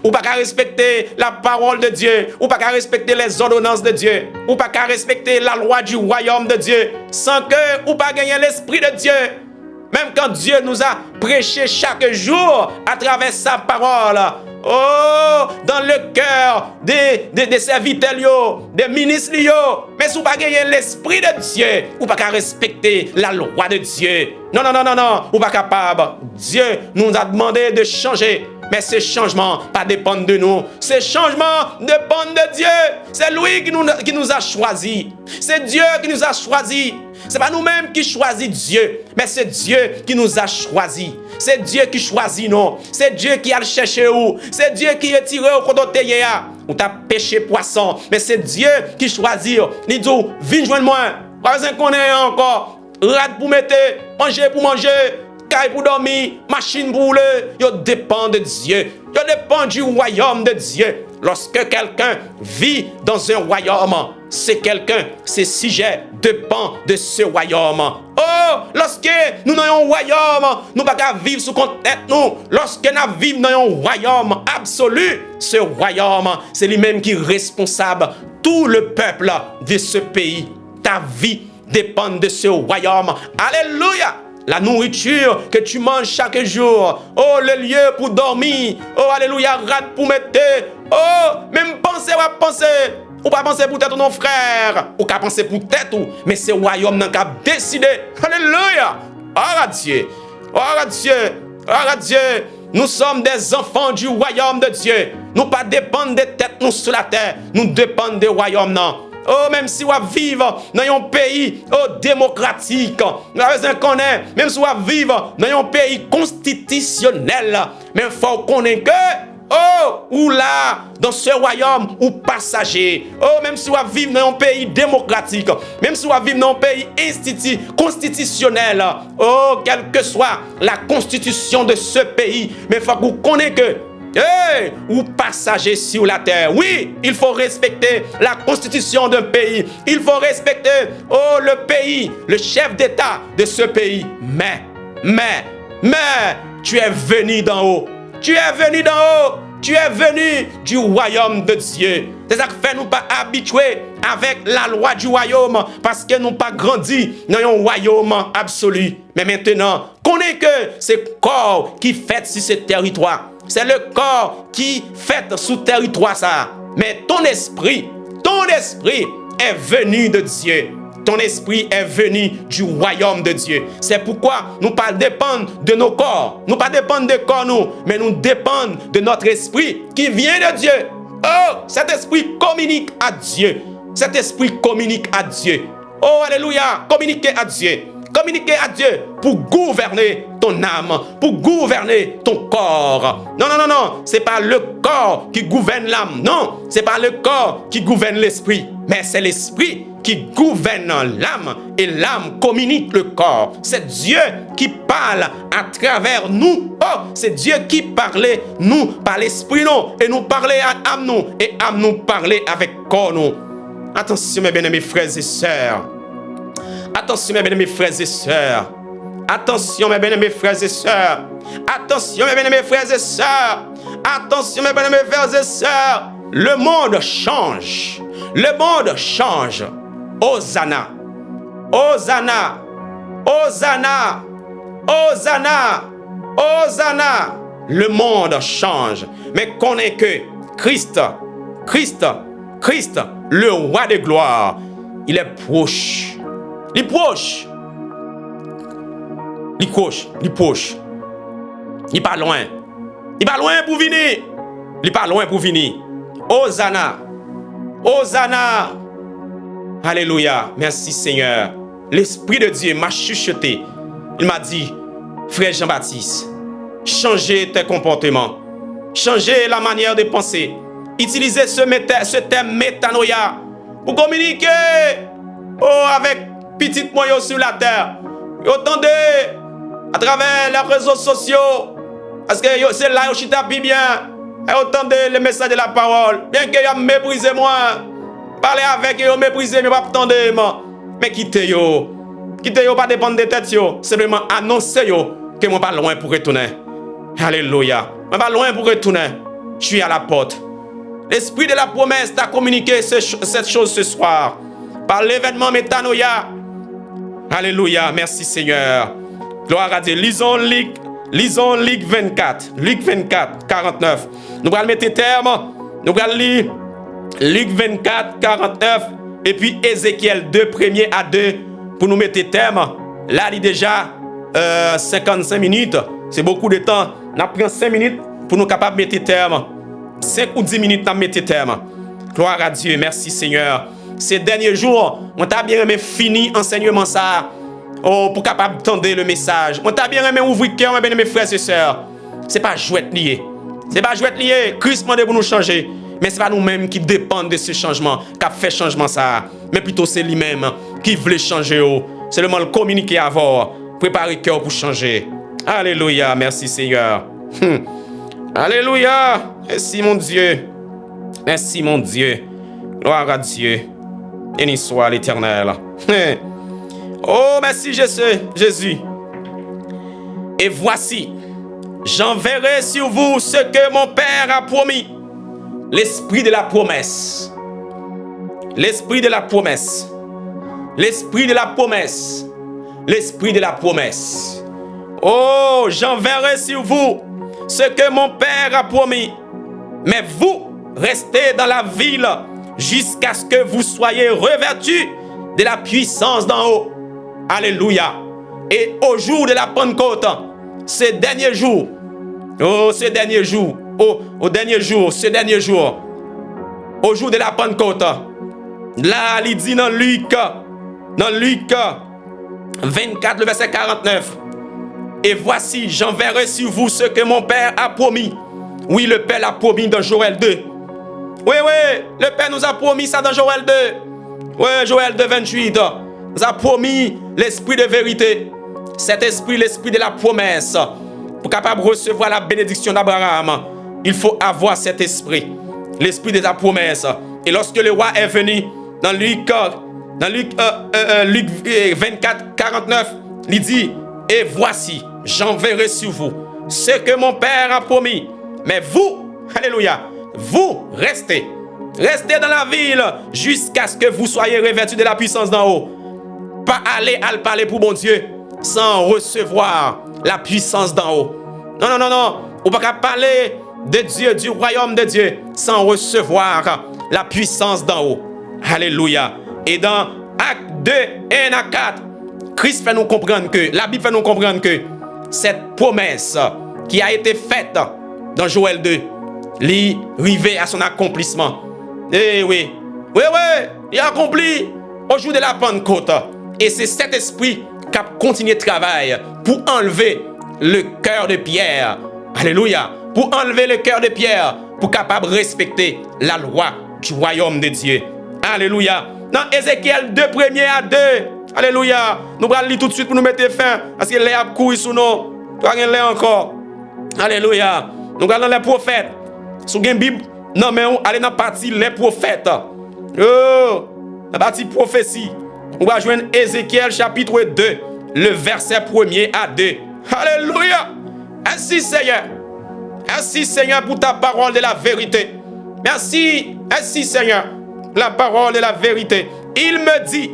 Ou pas qu'à respecter la parole de Dieu, ou pas qu'à respecter les ordonnances de Dieu, ou pas qu'à respecter la loi du royaume de Dieu, sans que ou pas gagner l'Esprit de Dieu. Même quand Dieu nous a prêché chaque jour à travers sa parole, oh, dans le cœur des serviteurs, des ministres, mais si vous pas gagner l'Esprit de Dieu, ou pas qu'à respecter la loi de Dieu. Non, non, non, non, non, ou pas capable. Dieu nous a demandé de changer. Mais ce changement pas dépend de nous. Ce changement dépend de Dieu. C'est lui qui nous a choisis. C'est Dieu qui nous a choisis. Ce n'est pas nous-mêmes qui choisissons Dieu, mais c'est Dieu qui nous a choisis. C'est Dieu qui choisit nous. C'est Dieu qui a le cherché où. C'est Dieu qui est tiré au côté où tu as pêché poisson. Mais c'est Dieu qui choisit. Il dit, viens joindre moi. Pas besoin qu'on ait encore. Rade pour mettre, manger pour manger. Pour dormir, machine pour rouler, yo dépend de Dieu. Yo dépend du royaume de Dieu. Lorsque quelqu'un vit dans un royaume, c'est quelqu'un, ses sujets dépendent de ce royaume. Oh, lorsque nous avons un royaume, nous ne pouvons pas vivre sous compte tête nous. Lorsque nous vivons dans un royaume absolu, ce royaume, c'est lui-même qui est responsable. Tout le peuple de ce pays, ta vie dépend de ce royaume. Alléluia. La nourriture que tu manges chaque jour. Oh, le lieu pour dormir. Oh, alléluia, rate pour mettre. Oh, même penser ou penser. Ou pas penser pour tête ou non frère. Ou pas penser pour tête ou. Mais c'est le royaume qui a décidé. Alléluia. Oh, Dieu. Oh, Dieu. Oh, Dieu. Nous sommes des enfants du royaume de Dieu. Nous pas dépendons des têtes nous sur la terre. Nous dépendons du royaume, non. Oh, même si on vit dans un pays démocratique, même si on vit dans un pays constitutionnel, mais il faut qu'on ait que, oh, ou là, dans ce royaume, ou passager. Oh, même si on vit dans un pays démocratique, même si on vit dans un pays constitutionnel, oh, quelle que soit la constitution de ce pays, mais il faut qu'on ait que, hey, ou passager sur la terre. Oui, il faut respecter la constitution d'un pays. Il faut respecter, oh, le pays, le chef d'État de ce pays. Mais, tu es venu d'en haut. Tu es venu d'en haut. Tu es venu du royaume de Dieu. C'est ça qui fait nous pas habitués avec la loi du royaume parce que nous pas grandi dans un royaume absolu. Mais maintenant, connaissez que c'est corps qui fait sur ce territoire. C'est le corps qui fait sous territoire ça. Mais ton esprit est venu de Dieu. Ton esprit est venu du royaume de Dieu. C'est pourquoi nous ne dépendons pas de nos corps. Nous ne dépendons pas de corps, nous, mais nous dépendons de notre esprit qui vient de Dieu. Oh, cet esprit communique à Dieu. Cet esprit communique à Dieu. Oh, alléluia, communiquez à Dieu. Communiquer à Dieu pour gouverner ton âme, pour gouverner ton corps. Non, non, non, non. Ce n'est pas le corps qui gouverne l'âme. Non, ce n'est pas le corps qui gouverne l'esprit. Mais c'est l'esprit qui gouverne l'âme. Et l'âme communique le corps. C'est Dieu qui parle à travers nous. Oh, c'est Dieu qui parlait nous par l'esprit nous. Et nous parlait à âme nous. Et âme nous parlait avec corps nous. Attention, mes bien-aimés frères et sœurs. Attention, mes bien-aimés frères et sœurs. Attention, mes bien-aimés frères et sœurs. Attention, mes bien-aimés frères et sœurs. Attention, mes bien-aimés frères et sœurs. Le monde change. Le monde change. Hosanna. Hosanna. Hosanna. Hosanna. Hosanna. Le monde change. Mais connais que Christ, le roi de gloire, il est proche. Il est proche. Il est proche. Il est proche. Il n'est pas loin. Il n'est pas loin pour venir. Il n'est pas loin pour venir. Hosanna. Hosanna. Alléluia. Merci Seigneur. L'Esprit de Dieu m'a chuchoté. Il m'a dit, frère Jean-Baptiste, changez tes comportements. Changez la manière de penser. Utilisez ce terme métanoïa pour communiquer avec petit moyen sur la terre. Entendez à travers les réseaux sociaux. Parce que c'est là où je suis bien. Et entendez le message de la parole. Bien que vous méprisez moi. Parlez avec eux, méprisez, mais pas attendre. Mais quittez-yo. Quittez-yo, pas dépendre de tête. Simplement annoncez-yo que moi pas loin pour retourner. Alléluia. Moi pas loin pour retourner. Je suis à la porte. L'Esprit de la promesse t'a communiqué cette chose ce soir. Par l'événement métanoïa. Alléluia. Merci Seigneur. Gloire à Dieu. Lisons Luc 24. Luc 24, 49. Nous allons mettre terme. Nous allons lire Luc 24, 49. Et puis Ézéchiel 2, 1er à 2. Pour nous mettre terme. Là, il y a déjà 55 minutes. C'est beaucoup de temps. On a pris 5 minutes pour nous capables de mettre terme. 5 ou 10 minutes pour mettre terme. Gloire à Dieu. Merci Seigneur. Ces derniers jours, on t'a bien aimé finir enseignement ça. Pour capable d'entendre le message. On t'a bien aimé ouvrir le cœur, mes frères et sœurs. C'est pas jouet lié. C'est pas jouet lié. Christ demande pour nous changer. Mais c'est pas nous-mêmes qui dépendons de ce changement, qui a fait changement ça. Mais plutôt c'est lui-même qui voulait changer. C'est le mal communiquer avant. Préparer le cœur pour changer. Alléluia. Merci Seigneur. Alléluia. Merci mon Dieu. Merci mon Dieu. Gloire à Dieu. Béni soit l'Éternel. Oh, merci Jésus. Et voici, j'enverrai sur vous ce que mon Père a promis. L'esprit de la promesse. L'esprit de la promesse. L'esprit de la promesse. L'esprit de la promesse. Oh, j'enverrai sur vous ce que mon Père a promis. Mais vous, restez dans la ville jusqu'à ce que vous soyez revêtus de la puissance d'en haut. Alléluia. Et au jour de la Pentecôte, ce dernier jour, au dernier jour, au jour de la Pentecôte, là, il dit dans Luc 24, le verset 49, et voici, j'enverrai sur vous ce que mon Père a promis. Oui, le Père l'a promis dans Joël 2. Oui, le Père nous a promis ça dans Joël 2. Oui, Joël 2, 28. Nous a promis l'esprit de vérité. Cet esprit, l'esprit de la promesse. Pour capable recevoir la bénédiction d'Abraham, il faut avoir cet esprit. L'esprit de la promesse. Et lorsque le roi est venu, dans Luc 24, 49, il dit, et voici, j'enverrai sur vous ce que mon Père a promis. Mais vous, alléluia, vous restez dans la ville jusqu'à ce que vous soyez revêtus de la puissance d'en haut. Pas aller à le parler pour bon Dieu sans recevoir la puissance d'en haut. Non. On ne peut pas parler de Dieu, du royaume de Dieu, sans recevoir la puissance d'en haut. Alléluia. Et dans Acte 2, 1 à 4, Christ fait nous comprendre que, la Bible fait nous comprendre que cette promesse qui a été faite dans Joël 2, arrivée à son accomplissement. Eh oui, il a accompli au jour de la Pentecôte. Et c'est cet esprit qui a continué le travail pour enlever le cœur de Pierre. Alléluia. Pour enlever le cœur de Pierre, pour capable de respecter la loi du royaume de Dieu. Alléluia. Dans Ézéchiel 2, 1er à 2. Alléluia. Nous allons lire tout de suite pour nous mettre fin. Parce que l'air a couru sous nous. Nous allons encore. Alléluia. Nous allons les prophètes. Sous une Bible, non mais allez dans la partie les prophètes. Oh, la partie prophétie, on va joindre Ézéchiel chapitre 2, le verset 1er à 2. Alléluia. Merci Seigneur. Merci Seigneur pour ta parole de la vérité. Merci Seigneur, la parole de la vérité. Il me dit,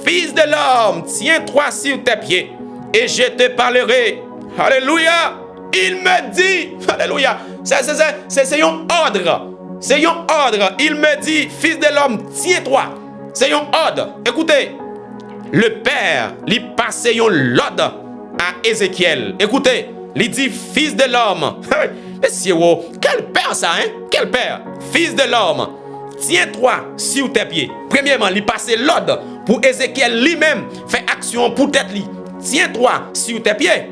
fils de l'homme, tiens-toi sur tes pieds et je te parlerai. Alléluia. Il me dit, alléluia, c'est un ordre. C'est un ordre. Il me dit, fils de l'homme, tiens-toi. C'est un ordre. Écoutez, le Père, lui passe un l'ordre à Ézéchiel. Écoutez, il dit, fils de l'homme. Monsieur, quel père ça, hein? Quel père? Fils de l'homme, tiens-toi sur tes pieds. Premièrement, il passe l'ordre pour Ézéchiel lui-même fait action pour tête lui. Tiens-toi sur tes pieds.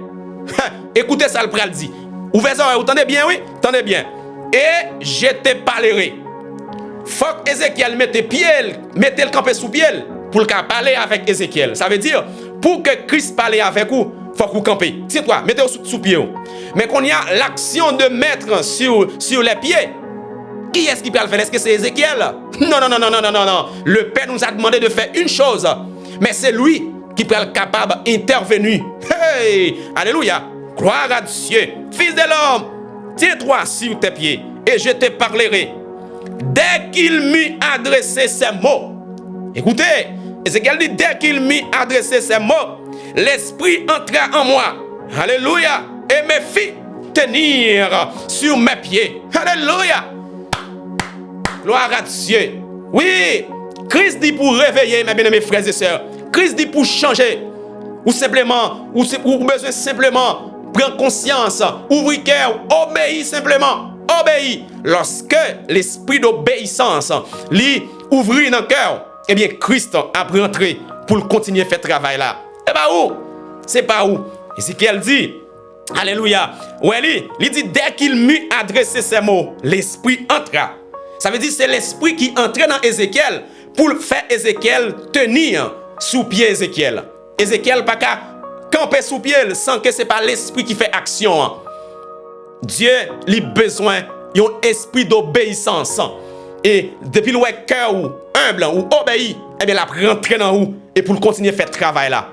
Écoutez ça, le pral dit. Ouvrez ça, vous entendez bien, oui? Entendez bien. Et je te parlerai. Faut que Ézéchiel mette le campé sous pied pour le parler avec Ézéchiel. Ça veut dire, pour que Christ parle avec vous, faut que vous campez. Tiens-toi, mettez-le sous pied. Mais qu'on y a l'action de mettre sur les pieds. Qui est-ce qui peut le faire? Est-ce que c'est Ézéchiel? Non. Le Père nous a demandé de faire une chose. Mais c'est lui qui peut être capable d'intervenir. Hey! Alléluia! Gloire à Dieu! Fils de l'homme, tiens-toi sur tes pieds et je te parlerai. Dès qu'il m'eut adressé ces mots, écoutez, Ézéchiel dit, dès qu'il m'eut adressé ces mots, l'Esprit entra en moi. Alléluia! Et me fit tenir sur mes pieds. Alléluia! Gloire à Dieu. Oui, Christ dit pour réveiller, mes bien-aimés frères et sœurs. Christ dit pour changer. Ou simplement, ou besoin simplement prendre conscience, ouvrir cœur, obéir simplement. Obéir. Lorsque l'esprit d'obéissance lui ouvrir dans le cœur, eh bien Christ a rentré pour continuer à faire ce travail là. Et pas où? C'est pas où? Ézéchiel dit, alléluia. Ouais, il dit, dès qu'il m'eut adressé ces mots, l'esprit entra. Ça veut dire que c'est l'esprit qui entrait dans Ézéchiel pour faire Ézéchiel tenir sous pied Ézéchiel. Ézéchiel pas qu'à camper sous pied sans que ce pas l'esprit qui fait action. Dieu a besoin d'un esprit d'obéissance. Et depuis le cœur humble ou obéi, eh bien, il a rentré dans vous et pour continuer à faire ce travail là.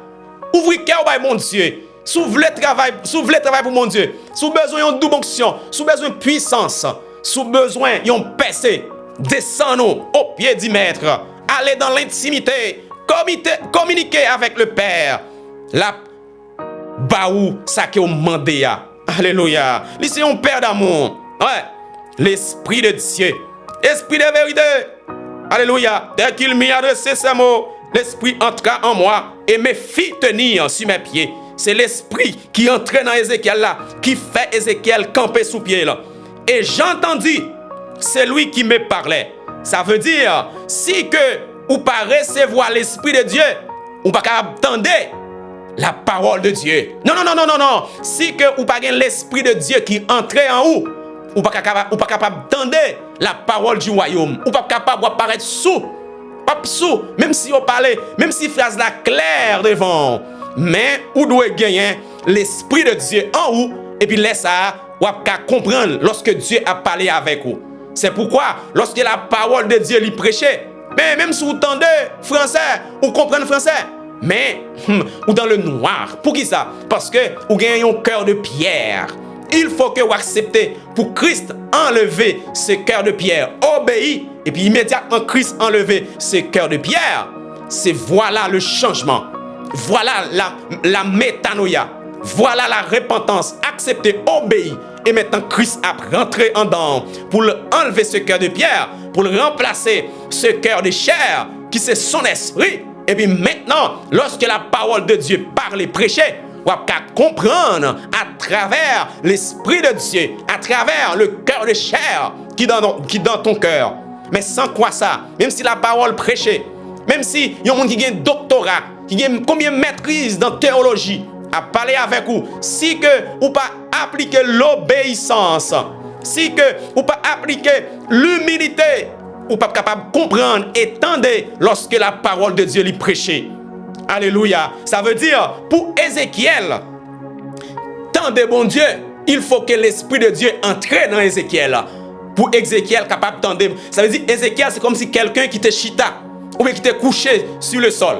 Ouvrez le cœur, mon Dieu. Sous le travail pour mon Dieu. Sous besoin d'une double onction, sous besoin de puissance, sous besoin d'un percé, descendons au pied du maître, allez dans l'intimité, communiquer avec le Père. La baou, ça que vous demandez. Alléluia. C'est un Père d'amour. Ouais. L'Esprit de Dieu. Esprit de vérité. Alléluia. Dès qu'il m'y adressé ces mots, l'Esprit entra en moi et me fit tenir sur mes pieds. C'est l'Esprit qui entrait dans Ézéchiel là, qui fait Ézéchiel camper sous pied là. Et j'entendis, c'est lui qui me parlait. Ça veut dire, si que vous pas recevoir l'Esprit de Dieu, vous pas attendre la parole de Dieu. Non. Si que vous pas l'Esprit de Dieu qui entrait en vous, vous pas capable d'entendre la parole du royaume. Vous pas capable d'apparaître sous. Même si vous parlez, même si phrase la claire devant. Mais vous devez gagner l'Esprit de Dieu en vous. Et puis laisse ça, vous pouvez comprendre lorsque Dieu a parlé avec vous. C'est pourquoi, lorsque la parole de Dieu lui prêchait, mais même si vous entendez français, vous comprenez français, mais ou dans le noir. Pour qui ça? Parce que vous gagnez un cœur de pierre. Il faut que vous acceptez pour Christ enlever ce cœur de pierre. Obéis. Et puis immédiatement Christ enlever ce cœur de pierre. C'est voilà le changement. Voilà la métanoïa. Voilà la repentance. Accepter, obéir. Et maintenant Christ a rentré en dedans pour enlever ce cœur de pierre, pour le remplacer ce cœur de chair qui c'est son esprit. Et puis maintenant, lorsque la parole de Dieu parle et prêchait, vous pouvez comprendre à travers l'Esprit de Dieu, à travers le cœur de chair qui est dans ton cœur. Mais sans quoi ça, même si la parole prêchait, même si il y a un monde qui a un doctorat, qui a combien de maîtrise dans la théologie, à parler avec vous, si que vous pas appliquer l'obéissance, si que vous pas appliquer l'humilité, vous pas capable de comprendre et tendre lorsque la parole de Dieu lui prêchait. Alléluia. Ça veut dire, pour Ézéchiel, tendez bon Dieu, il faut que l'Esprit de Dieu entre dans Ézéchiel. Pour Ézéchiel capable de tendre. Ça veut dire, Ézéchiel, c'est comme si quelqu'un qui te chita ou bien qui était couché sur le sol.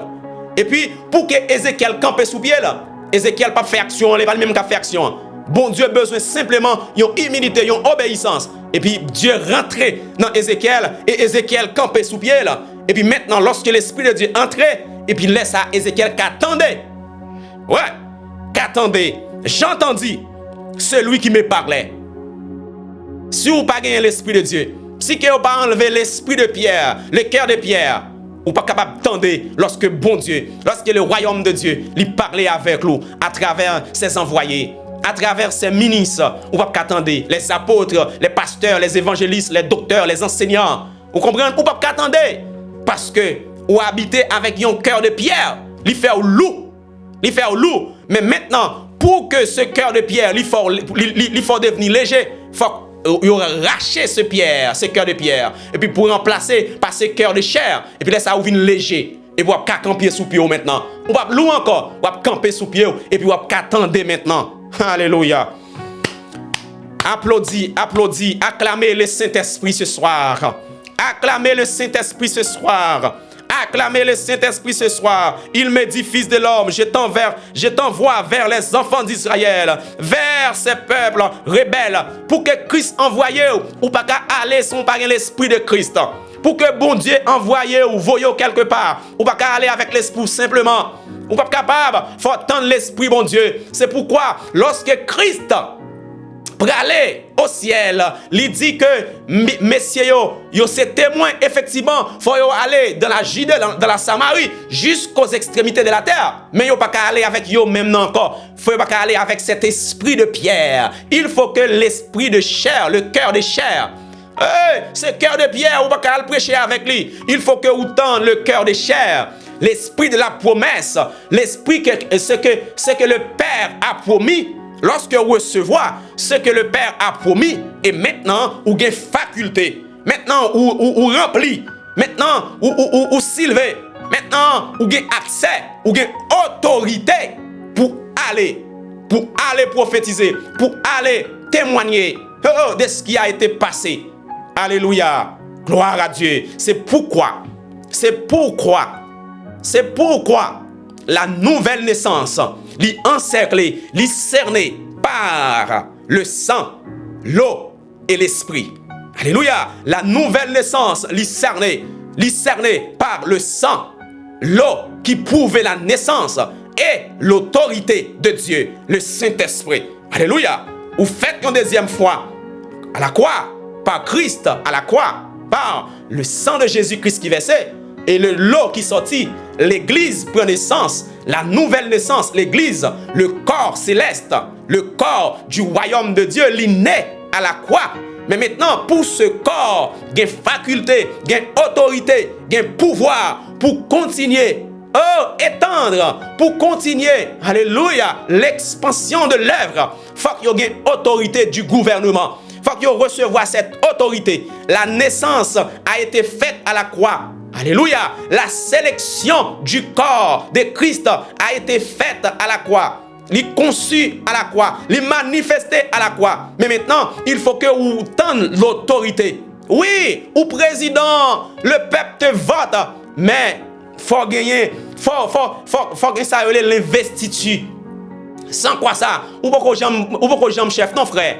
Et puis, pour que Ézéchiel campe sous pied là, Ézéchiel pas fait action, il pas le même qu'à faire action. Bon Dieu besoin simplement d'une humilité, d'une obéissance. Et puis Dieu rentrait dans Ézéchiel et Ézéchiel campait sous pied là. Et puis maintenant, lorsque l'Esprit de Dieu entrait, et puis laisse à Ézéchiel qu'attendait. Ouais, qu'attendait. J'entendis celui qui me parlait. Si vous n'avez pas gagné l'Esprit de Dieu, si vous n'avez pas enlevé l'esprit de Pierre, le cœur de Pierre, ou pas capable d'attendre lorsque bon Dieu, lorsque le royaume de Dieu lui parlait avec nous à travers ses envoyés, à travers ses ministres, ou pas qu'attendre les apôtres, les pasteurs, les évangélistes, les docteurs, les enseignants. Vous comprenez? Ou pas qu'attendre parce que vous habitez avec un cœur de pierre, il fait au loup, Mais maintenant, pour que ce cœur de pierre, il faut devenir léger, il faut il aura raché ce cœur de pierre, et puis pour remplacer par ce cœur de chair, et puis là ça ouvre léger, et vous avez camper sous pied maintenant, on va louer encore, on va camper sous pied, et puis on va attendre maintenant. Alléluia. Applaudis, acclamez le Saint-Esprit ce soir. Acclamez le Saint-Esprit ce soir. Acclamez le Saint-Esprit ce soir. Il me dit, fils de l'homme, je t'envoie vers les enfants d'Israël, vers ces peuples rebelles, pour que Christ envoie ou pas qu'à aller sans pas l'Esprit de Christ. Pour que bon Dieu envoie ou voyez quelque part, ou pas qu'à aller avec l'Esprit simplement. Ou pas capable, faut attendre l'Esprit, bon Dieu. C'est pourquoi, lorsque Christ pour aller au ciel, il dit que messieurs, yo c'est témoin, effectivement, faut aller dans la Judée, dans la Samarie, jusqu'aux extrémités de la terre. Mais yo pas qu'à aller avec yo même encore. Faut pas qu'à aller avec cet esprit de pierre. Il faut que l'esprit de chair, le cœur de chair, ce cœur de pierre, ou pas qu'à le prêcher avec lui. Il faut que vous tende le cœur de chair. L'esprit de la promesse, l'esprit que ce que le Père a promis. Lorsque vous recevez ce que le Père a promis, et maintenant, vous avez faculté, maintenant, vous rempli, maintenant, vous silvez, maintenant, vous avez accès, vous avez autorité pour aller prophétiser, pour aller témoigner de ce qui a été passé. Alléluia. Gloire à Dieu. C'est pourquoi la nouvelle naissance, l'encerclée, cernée par le sang, l'eau et l'esprit. Alléluia. La nouvelle naissance, cernée par le sang, l'eau qui prouvait la naissance et l'autorité de Dieu, le Saint-Esprit. Alléluia. Vous faites une deuxième fois à la croix, par Christ, à la croix, par le sang de Jésus-Christ qui versait et l'eau qui sortit. L'église prend naissance, la nouvelle naissance, l'église, le corps céleste, le corps du royaume de Dieu, il naît à la croix. Mais maintenant, pour ce corps, il y a faculté, il y a autorité, il y a pouvoir pour continuer, étendre, pour continuer, alléluia, l'expansion de l'œuvre. Il faut qu'il y ait autorité du gouvernement. Il faut qu'il recevoir cette autorité. La naissance a été faite à la croix. Alléluia. La sélection du corps de Christ a été faite à la croix. Il est conçu à la croix. Il est manifesté à la croix. Mais maintenant, il faut que vous tendiez l'autorité. Oui, au président, le peuple te vote. Mais il faut gagner. Faut gagner ça, l'investiture. Sans quoi ça, ou pas que j'aime chef, non frère.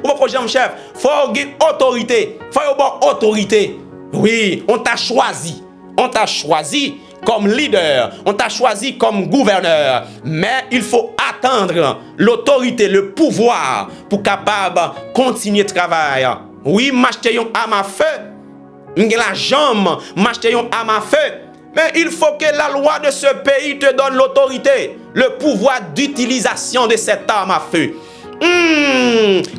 Ou pas que j'aime chef. Faut gagner autorité. Faut avoir autorité. Oui, on t'a choisi. On t'a choisi comme leader. On t'a choisi comme gouverneur. Mais il faut attendre l'autorité, le pouvoir pour capable continuer le travail. Oui, m'acheter un arme à feu. La jambe, m'acheter un arme à feu. Mais il faut que la loi de ce pays te donne l'autorité, le pouvoir d'utilisation de cette arme à feu.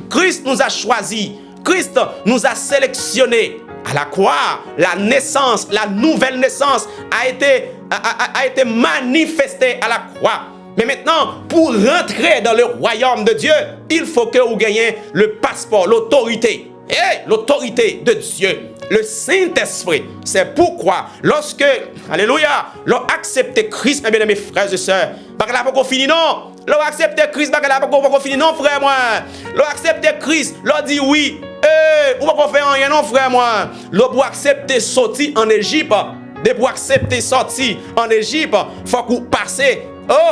Christ nous a choisis. Christ nous a sélectionnés. À la croix, la naissance, la nouvelle naissance a été manifestée à la croix. Mais maintenant, pour rentrer dans le royaume de Dieu, il faut que vous gagniez le passeport, l'autorité. L'autorité de Dieu, le Saint-Esprit. C'est pourquoi, lorsque, alléluia, l'on accepte Christ, mes bien-aimés frères et sœurs, parce que là, pas fini, non. L'on accepte Christ, parce que là, pas fini, non, frère, moi. L'on accepte Christ, l'on dit oui. Ou pas faire rien, non, frère, moi. L'on pour accepter sortir en Égypte, de pour accepter sortir en Égypte, faut que vous passez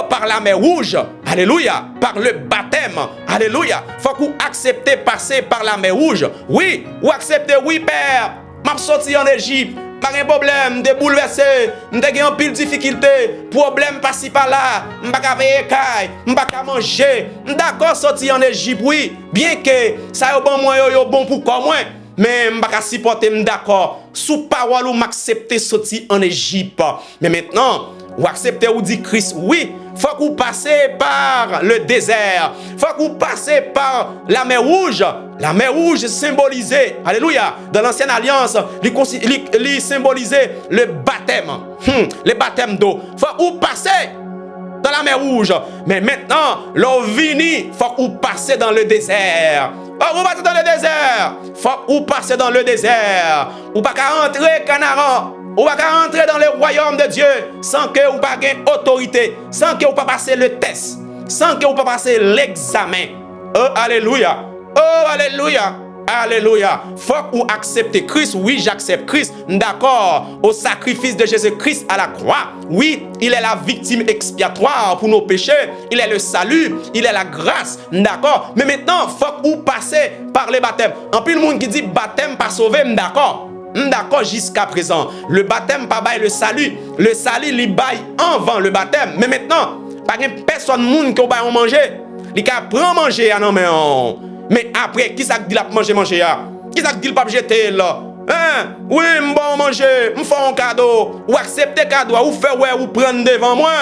par la mer rouge, alléluia, par le baptême, alléluia. Faut que vous acceptez passer par la mer rouge. Oui, ou acceptez, oui, Père, m'a sorti en Égypte. Pas de problème, de bouleversé, de en pile difficulté, problème par-ci par-là, m'pas ka veiller kay, m'pas ka manger, d'accord sorti en Égypte, oui, bien que ça yo bon moi yo bon pour quoi moi, mais m'pas ka supporter d'accord, sous parole ou m'accepter sorti en Égypte. Mais maintenant, ou accepter ou dit Christ, oui, faut que vous passez par le désert, faut que vous passez par la mer rouge. La mer rouge symbolisait, alléluia, dans l'ancienne alliance, il symbolisait le baptême, le baptême d'eau. Faut que vous passez dans la mer rouge. Mais maintenant, l'eau vini, faut que vous passez dans le désert. Faut que vous passez dans le désert. Faut que vous passez dans le désert. Ou pas qu'à rentrer, Canaan. Ou pas qu'à rentrer dans le royaume de Dieu sans que vous pas gain autorité, sans que vous pas passer le test, sans que vous pas passer l'examen. Oh, alléluia. Oh, alléluia. Alléluia. Faut que vous acceptez Christ. Oui, j'accepte Christ. D'accord. Au sacrifice de Jésus-Christ à la croix. Oui, il est la victime expiatoire pour nos péchés. Il est le salut. Il est la grâce. D'accord. Mais maintenant, faut que vous passez par les baptêmes. En plus, le monde qui dit baptême pas sauvé, d'accord. D'accord, jusqu'à présent. Le baptême pas bail le salut. Le salut, il bail avant le baptême. Mais maintenant, pas de personne monde qui va manger. Il prend manger à non mais après, qui ça dit la manger à? Qui ça dit le pas jeter là? Hein? Oui, bon manger, me faire un cadeau, ou accepter cadeau, ou faire ouais, ou prendre devant moi.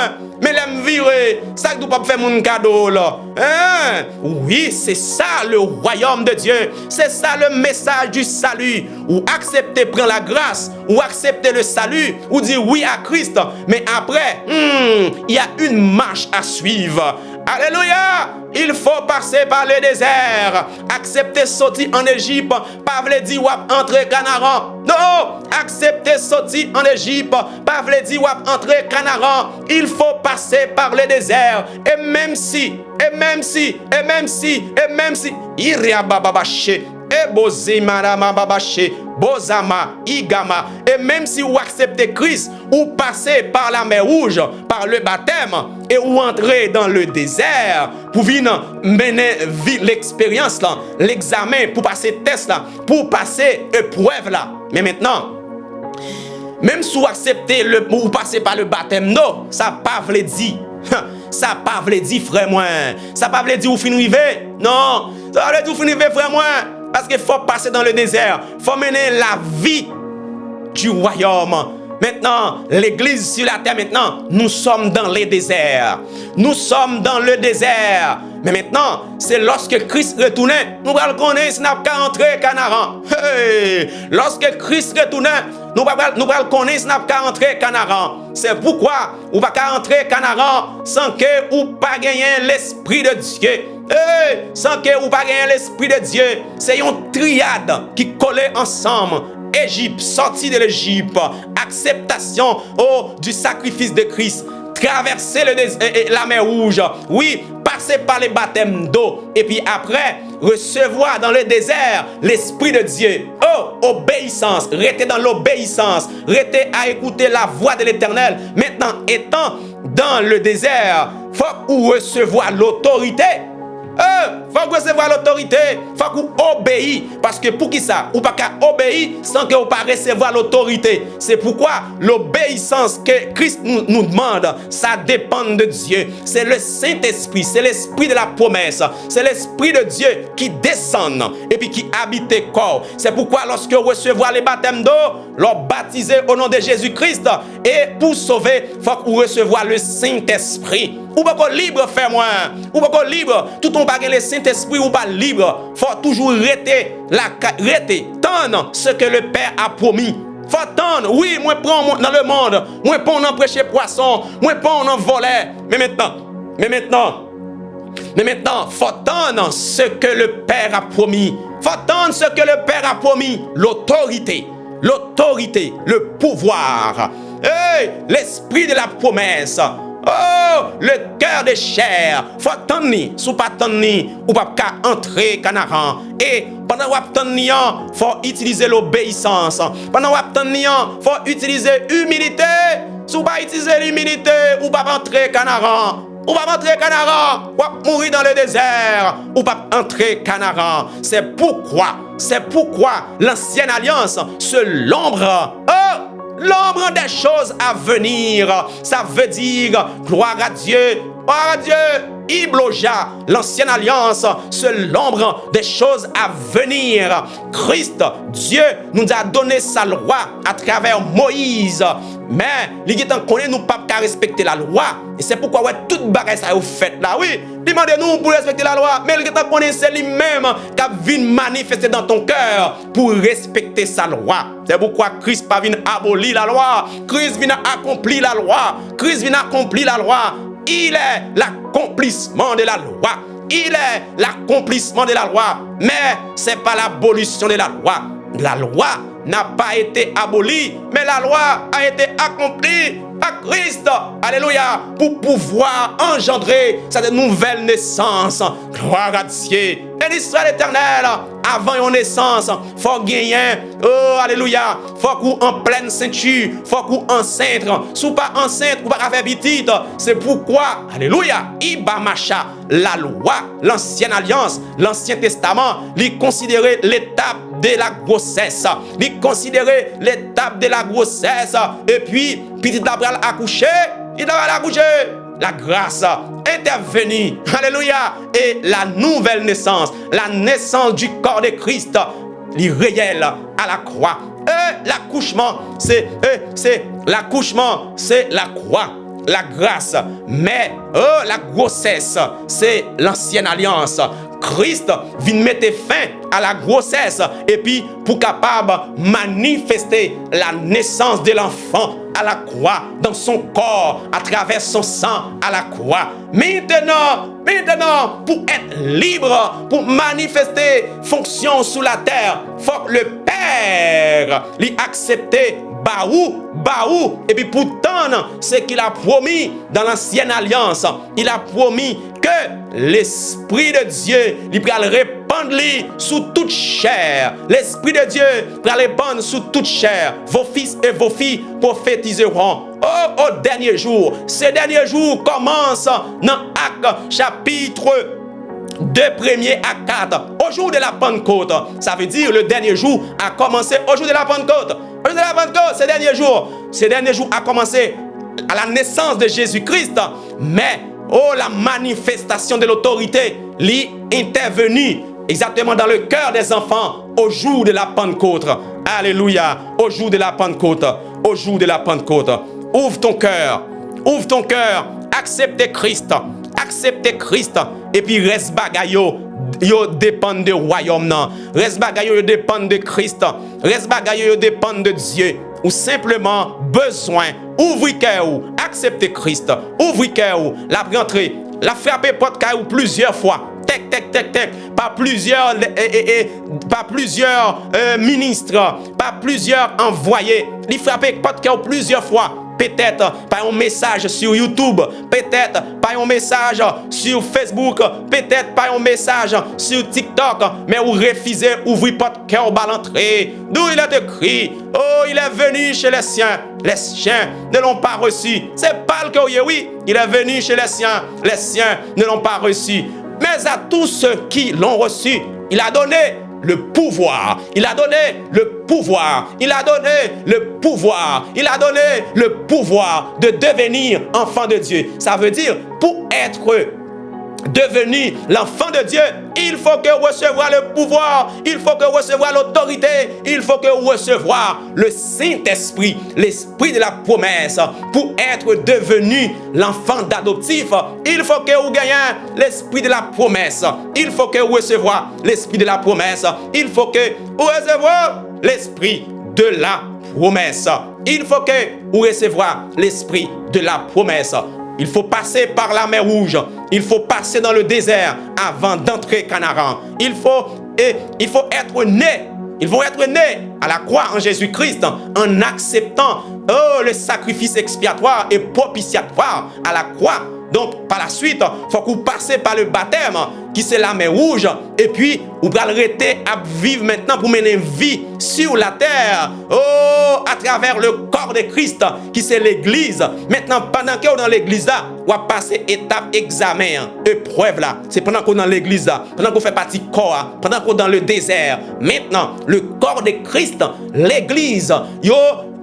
Mais l'aime virer, ça doit pas faire mon cadeau là. Hein? Oui, c'est ça le royaume de Dieu. C'est ça le message du salut. Ou accepter prendre la grâce, ou accepter le salut, ou dire oui à Christ. Mais après, il y a une marche à suivre. Alléluia! Il faut passer par le désert. Accepter sortir en Égypte. Pas vle dire ou entrer Canaan. Non! Accepter sortir en Égypte. Pas vle dire ou entrer Canaan. Il faut passer par le désert. Et même si, Iria bababache. Bozama, Igama. Et même si vous acceptez Christ, ou passez par la mer rouge, par le baptême, et vous entrez dans le désert, pour venir mener l'expérience là, l'examen, pour passer test là, pour passer épreuve là. Mais maintenant, même si vous acceptez ou passez par le baptême, non, ça pas veut dire. Ça pas veut dire frère moi. Ça pas veut dire ou fin river. Non, ça veut dire ou fin river frère moi. Parce qu'il faut passer dans le désert. Il faut mener la vie du royaume. Maintenant, l'église sur la terre, maintenant, nous sommes dans les déserts. Nous sommes dans le désert. Mais maintenant, c'est lorsque Christ retournait, nous allons connaître si nous n'avons qu'à entrer Canaan. Hey! Lorsque Christ retournait, nous allons connaître si nous n'avons qu'à entrer Canaan. C'est pourquoi nous ne pouvons pas entrer Canaan sans que vous pas gagner l'Esprit de Dieu. Hey! Sans que vous pas gagner l'Esprit de Dieu. C'est une triade qui collait ensemble. Égypte, sortie de l'Égypte, acceptation du sacrifice de Christ, traverser la mer rouge, oui, passer par les baptêmes d'eau, et puis après, recevoir dans le désert l'Esprit de Dieu. Oh, obéissance, rester dans l'obéissance, rester à écouter la voix de l'Éternel. Maintenant, étant dans le désert, faut recevoir l'autorité. Faut que recevoir l'autorité, faut que vous obéissez. Parce que pour qui ça? Ou pas qu'à obéir sans que vous pas recevoir l'autorité. C'est pourquoi l'obéissance que Christ nous demande, ça dépend de Dieu. C'est le Saint-Esprit, c'est l'Esprit de la promesse. C'est l'Esprit de Dieu qui descend et puis qui habite le corps. C'est pourquoi lorsque vous recevez les baptêmes d'eau, leur baptisez au nom de Jésus-Christ. Et pour sauver, faut que vous recevez le Saint-Esprit. Ou pas libre, fais-moi. Ou pas libre. Tout on pas le Saint-Esprit ou pas libre. Faut toujours rester tendre ce que le Père a promis. Faut attendre. Oui, moi prends dans le monde. Moi prends en prêcher poisson. Moi prends en voler. Mais maintenant, faut attendre ce que le Père a promis. Faut attendre ce que le Père a promis. L'autorité, le pouvoir. Hey, l'esprit de la promesse. Oh, le cœur de chair. Faut attendre, sous pas attendre, ou pas entrer Canaran. Et pendant que attendre, faut utiliser l'obéissance. Pendant que attendre, faut utiliser l'humilité. Si vous pas utiliser l'humilité, ou pas entrer Canaran. Ou pas entrer Canaran, ou pas mourir dans le désert, ou pas entrer Canaran. C'est pourquoi l'ancienne alliance, c'est l'ombre. Oh, l'ombre des choses à venir. Ça veut dire gloire à Dieu. Gloire à Dieu. Ibloja, l'ancienne alliance, c'est l'ombre des choses à venir. Christ, Dieu, nous a donné sa loi à travers Moïse. Mais, les gens connaissent nous pas qu'à respecter la loi. Et c'est pourquoi toute bagaille ça vous fait là. Oui, demandez-nous pour respecter la loi. Mais les gens connaissent c'est lui-même qui vient manifester dans ton cœur pour respecter sa loi. C'est pourquoi Christ pas vient abolir la loi. Christ vient accomplir la loi. Christ vient accomplir la loi. Il est l'accomplissement de la loi. Il est l'accomplissement de la loi. Mais ce n'est pas l'abolition de la loi. La loi n'a pas été abolie, mais la loi a été accomplie par Christ. Alléluia. Pour pouvoir engendrer cette nouvelle naissance. Gloire à Dieu. Et l'Israël éternel, avant une naissance, il faut gagner. Oh, alléluia. Il faut qu'on en pleine ceinture. Il faut qu'on enceinte. Si vous pas enceinte, vous pas faire petite. C'est pourquoi, alléluia, Iba Macha, la loi, l'ancienne alliance, l'ancien testament, il considérait l'étape de la grossesse. Il considérait l'étape de la grossesse. Et puis, petit Abraham accouché, il va accoucher. La grâce intervenue, alléluia, et la nouvelle naissance, la naissance du corps de Christ, l'irréel à la croix. Et l'accouchement, c'est la croix, la grâce. Mais la grossesse, c'est l'ancienne alliance. Christ vient mettre fin à la grossesse et puis pour capable manifester la naissance de l'enfant à la croix dans son corps à travers son sang à la croix. Maintenant, pour être libre, pour manifester fonction sous la terre, faut que le Père lui accepte Baou, et puis pourtant, ce qu'il a promis dans l'ancienne alliance, il a promis que l'Esprit de Dieu, il va répandre sous toute chair. L'Esprit de Dieu va répandre sous toute chair. Vos fils et vos filles prophétiseront. Oh, au dernier jour, ces derniers jours commencent dans Actes chapitre 2 1er à 4, au jour de la Pentecôte. Ça veut dire le dernier jour a commencé au jour de la Pentecôte. Au jour de la Pentecôte, ces derniers jours a commencé à la naissance de Jésus-Christ. Mais, la manifestation de l'autorité l'est intervenue exactement dans le cœur des enfants au jour de la Pentecôte. Alléluia, au jour de la Pentecôte, au jour de la Pentecôte. Ouvre ton cœur, accepte Christ. Acceptez Christ et puis reste bagay yo dépend de royaume nan. Reste bagay yo dépend de Christ. Reste bagay yo dépend de Dieu. Ou simplement besoin ouvrir cœur ou accepter Christ. Ouvrir cœur ou la rentrer, la frapper porte cœur ou plusieurs fois. Tec, pas plusieurs ministres, pas plusieurs envoyés. Il frapper porte cœur plusieurs fois. Peut-être par un message sur YouTube, peut-être par un message sur Facebook, peut-être par un message sur TikTok, mais vous refusez d'ouvrir votre cœur à l'entrée. D'où il est écrit, oh, il est venu chez les siens ne l'ont pas reçu. C'est pas le cas, oui, il est venu chez les siens ne l'ont pas reçu. Mais à tous ceux qui l'ont reçu, il a donné le pouvoir. Il a donné le pouvoir. Il a donné le pouvoir. Il a donné le pouvoir de devenir enfant de Dieu. Ça veut dire, pour être devenu l'enfant de Dieu, il faut que recevoir le pouvoir, il faut que recevoir l'autorité, il faut que recevoir le Saint-Esprit, l'esprit de la promesse. Pour être devenu l'enfant d'adoptif, il faut que vous gagnez l'esprit de la promesse. Il faut que vous recevoir l'esprit de la promesse. Il faut que vous recevoir l'esprit de la promesse. Il faut que vous recevoir l'esprit de la promesse. Il faut passer par la mer Rouge. Il faut passer dans le désert avant d'entrer Canaan. Il faut être né. Ils vont être nés à la croix en Jésus-Christ en acceptant oh, le sacrifice expiatoire et propitiatoire à la croix. Donc, par la suite, il faut que vous passez par le baptême, qui c'est la mer rouge, et puis, vous allez arrêter à vivre maintenant pour mener une vie sur la terre, oh, à travers le corps de Christ, qui c'est l'église. Maintenant, pendant que vous êtes dans l'église là, vous allez passer étape examen, épreuve là. C'est pendant que vous êtes dans l'église là, pendant que vous faites partie du corps, pendant que vous êtes dans le désert. Maintenant, le corps de Christ, l'église, yo,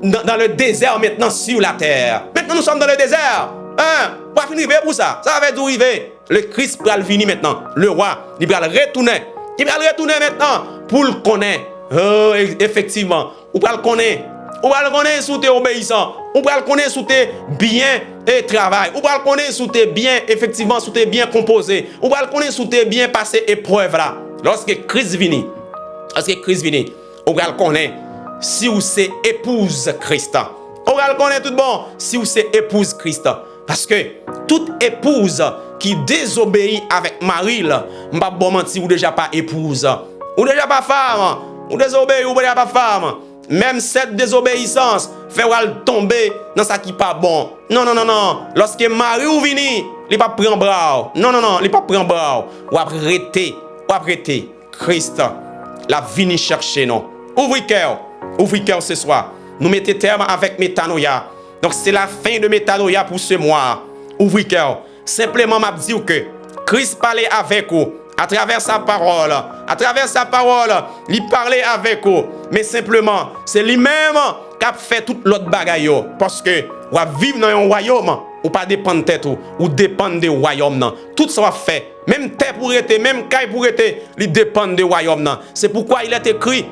dans le désert maintenant sur la terre. Maintenant, nous sommes dans le désert. Hein? Pas finir pour ça. Ça va arriver. Le Christ va venir maintenant. Le roi, il va retourner. Il va retourner maintenant pour le connaître. Oh, effectivement. Ou va le connaître. Ou va le connaître sous tes obéissants. Ou va le connaître sous tes biens et travail. Ou va le connaître sous tes biens, effectivement, sous tes biens composés. Ou va le connaître sous tes biens passés épreuves là. Lorsque Christ vient, on va le connaître si vous êtes épouse Christ. On va le connaître tout bon si vous êtes épouse Christ. Parce que toute épouse qui désobéit avec Marie, je ne vais pas mentir, ou déjà pas épouse, ou déjà pas femme, ou désobéit, ou déjà pas femme. Même cette désobéissance fait tomber dans ce qui n'est pas bon. Non, non, non, non. Lorsque Marie ou vini, il ne pas prendre bras. Non, non, non, il ne pas prendre bras. Ou arrêter Christ, la vini chercher, non. Ouvrez cœur ce soir. Nous mettons terme avec métanoïa. Donc c'est la fin de métanoïa pour ce mois. Ouvrez cœur. Simplement m'a dit que Christ parlait avec vous à travers sa parole. À travers sa parole, il parlait avec vous. Mais simplement, c'est lui-même qui a fait toute l'autre bagaille. Parce que vous vivez dans un royaume ou pas dépendre de tête ou dépendre du royaume. Tout ça va fait. Même terre pour être, même caille pour être, il dépend du royaume. C'est pourquoi il est écrit.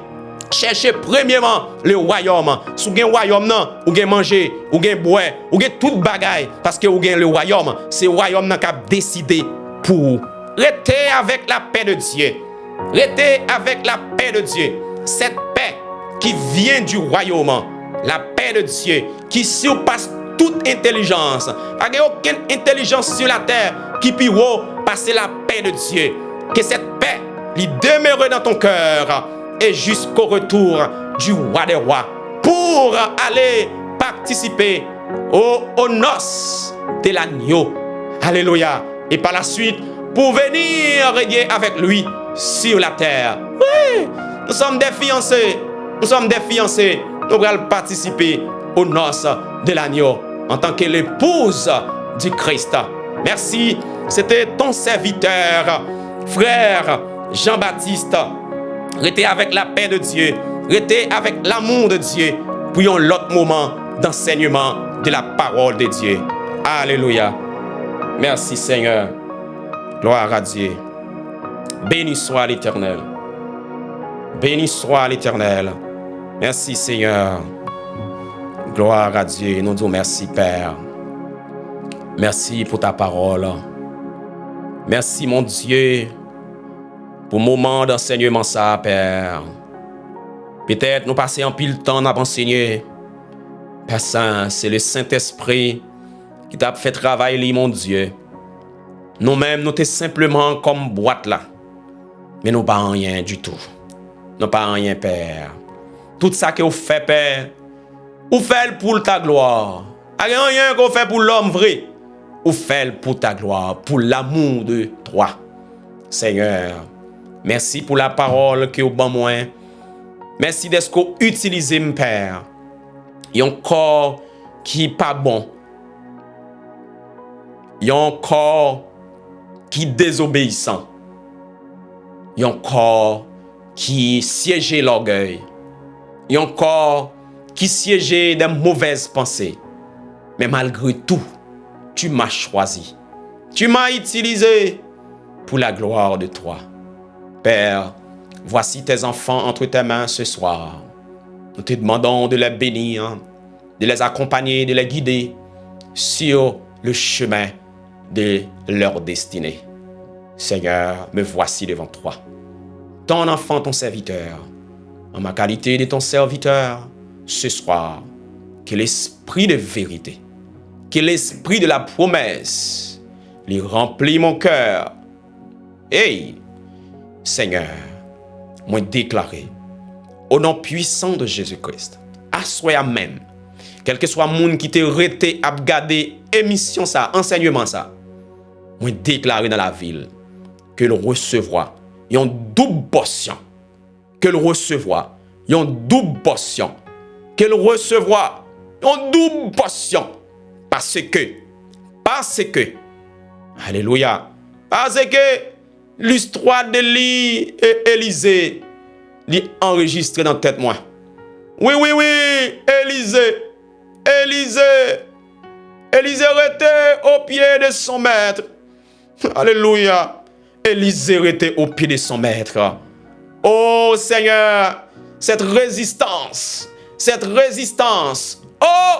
Cherchez premièrement le royaume. Si vous avez un royaume, vous avez manger, vous avez boire, vous avez toute bagaille. Parce que vous avez le royaume. C'est le royaume qui a décidé pour vous. Restez avec la paix de Dieu. Restez avec la paix de Dieu. Cette paix qui vient du royaume. La paix de Dieu qui surpasse toute intelligence. Il n'y a aucune intelligence sur la terre qui peut passer la paix de Dieu. Que cette paix lui demeure dans ton cœur. Et jusqu'au retour du roi des rois pour aller participer aux noces de l'agneau. Alléluia. Et par la suite, pour venir régner avec lui sur la terre. Oui, nous sommes des fiancés. Nous allons participer aux noces de l'agneau en tant que l'épouse du Christ. Merci. C'était ton serviteur, frère Jean-Baptiste. Restez avec la paix de Dieu. Restez avec l'amour de Dieu. Pour un autre moment d'enseignement de la parole de Dieu. Alléluia. Merci Seigneur. Gloire à Dieu. Béni soit l'Éternel. Béni soit l'Éternel. Merci Seigneur. Gloire à Dieu. Nous disons merci Père. Merci pour ta parole. Merci mon Dieu. Pour moment d'enseignement ça, Père. Peut-être nous passer un pile temps à enseigner. Père Saint, c'est le Saint-Esprit qui t'a fait travailler, mon Dieu. Nous-mêmes, nous sommes simplement comme boîte là. Mais nous pas rien du tout. Nous pas rien, Père. Tout ça que vous faites, Père, vous faites pour ta gloire. Il n'y a rien qu'on fait pour l'homme vrai. Vous faites pour ta gloire, pour l'amour de toi. Seigneur, merci pour la parole que vous avez moi. Merci d'être utilisé, mon Père. Il y a un corps qui n'est pas bon. Il y a un corps qui est désobéissant. Il y a un corps qui siège l'orgueil. Il y a un corps qui siège des mauvaises pensées. Mais malgré tout, tu m'as choisi. Tu m'as utilisé pour la gloire de toi. Père, voici tes enfants entre tes mains ce soir. Nous te demandons de les bénir, de les accompagner, de les guider sur le chemin de leur destinée. Seigneur, me voici devant toi. Ton enfant, ton serviteur, en ma qualité de ton serviteur, ce soir, que l'esprit de vérité, que l'esprit de la promesse, lui remplit mon cœur. Hey, Seigneur, moi déclaré, au nom puissant de Jésus-Christ, assois même, quel que soit monde qui te rete à regarder émission ça, enseignement ça, moi déclarer dans la ville que le recevra une double portion, que le recevra une double portion, que le recevra une double portion, parce que, alléluia, parce que l'histoire d'Élie et Élisée est enregistrée dans la tête moi. Oui, Élisée était au pied de son maître. Alléluia. Élisée était au pied de son maître. Oh Seigneur, cette résistance, oh,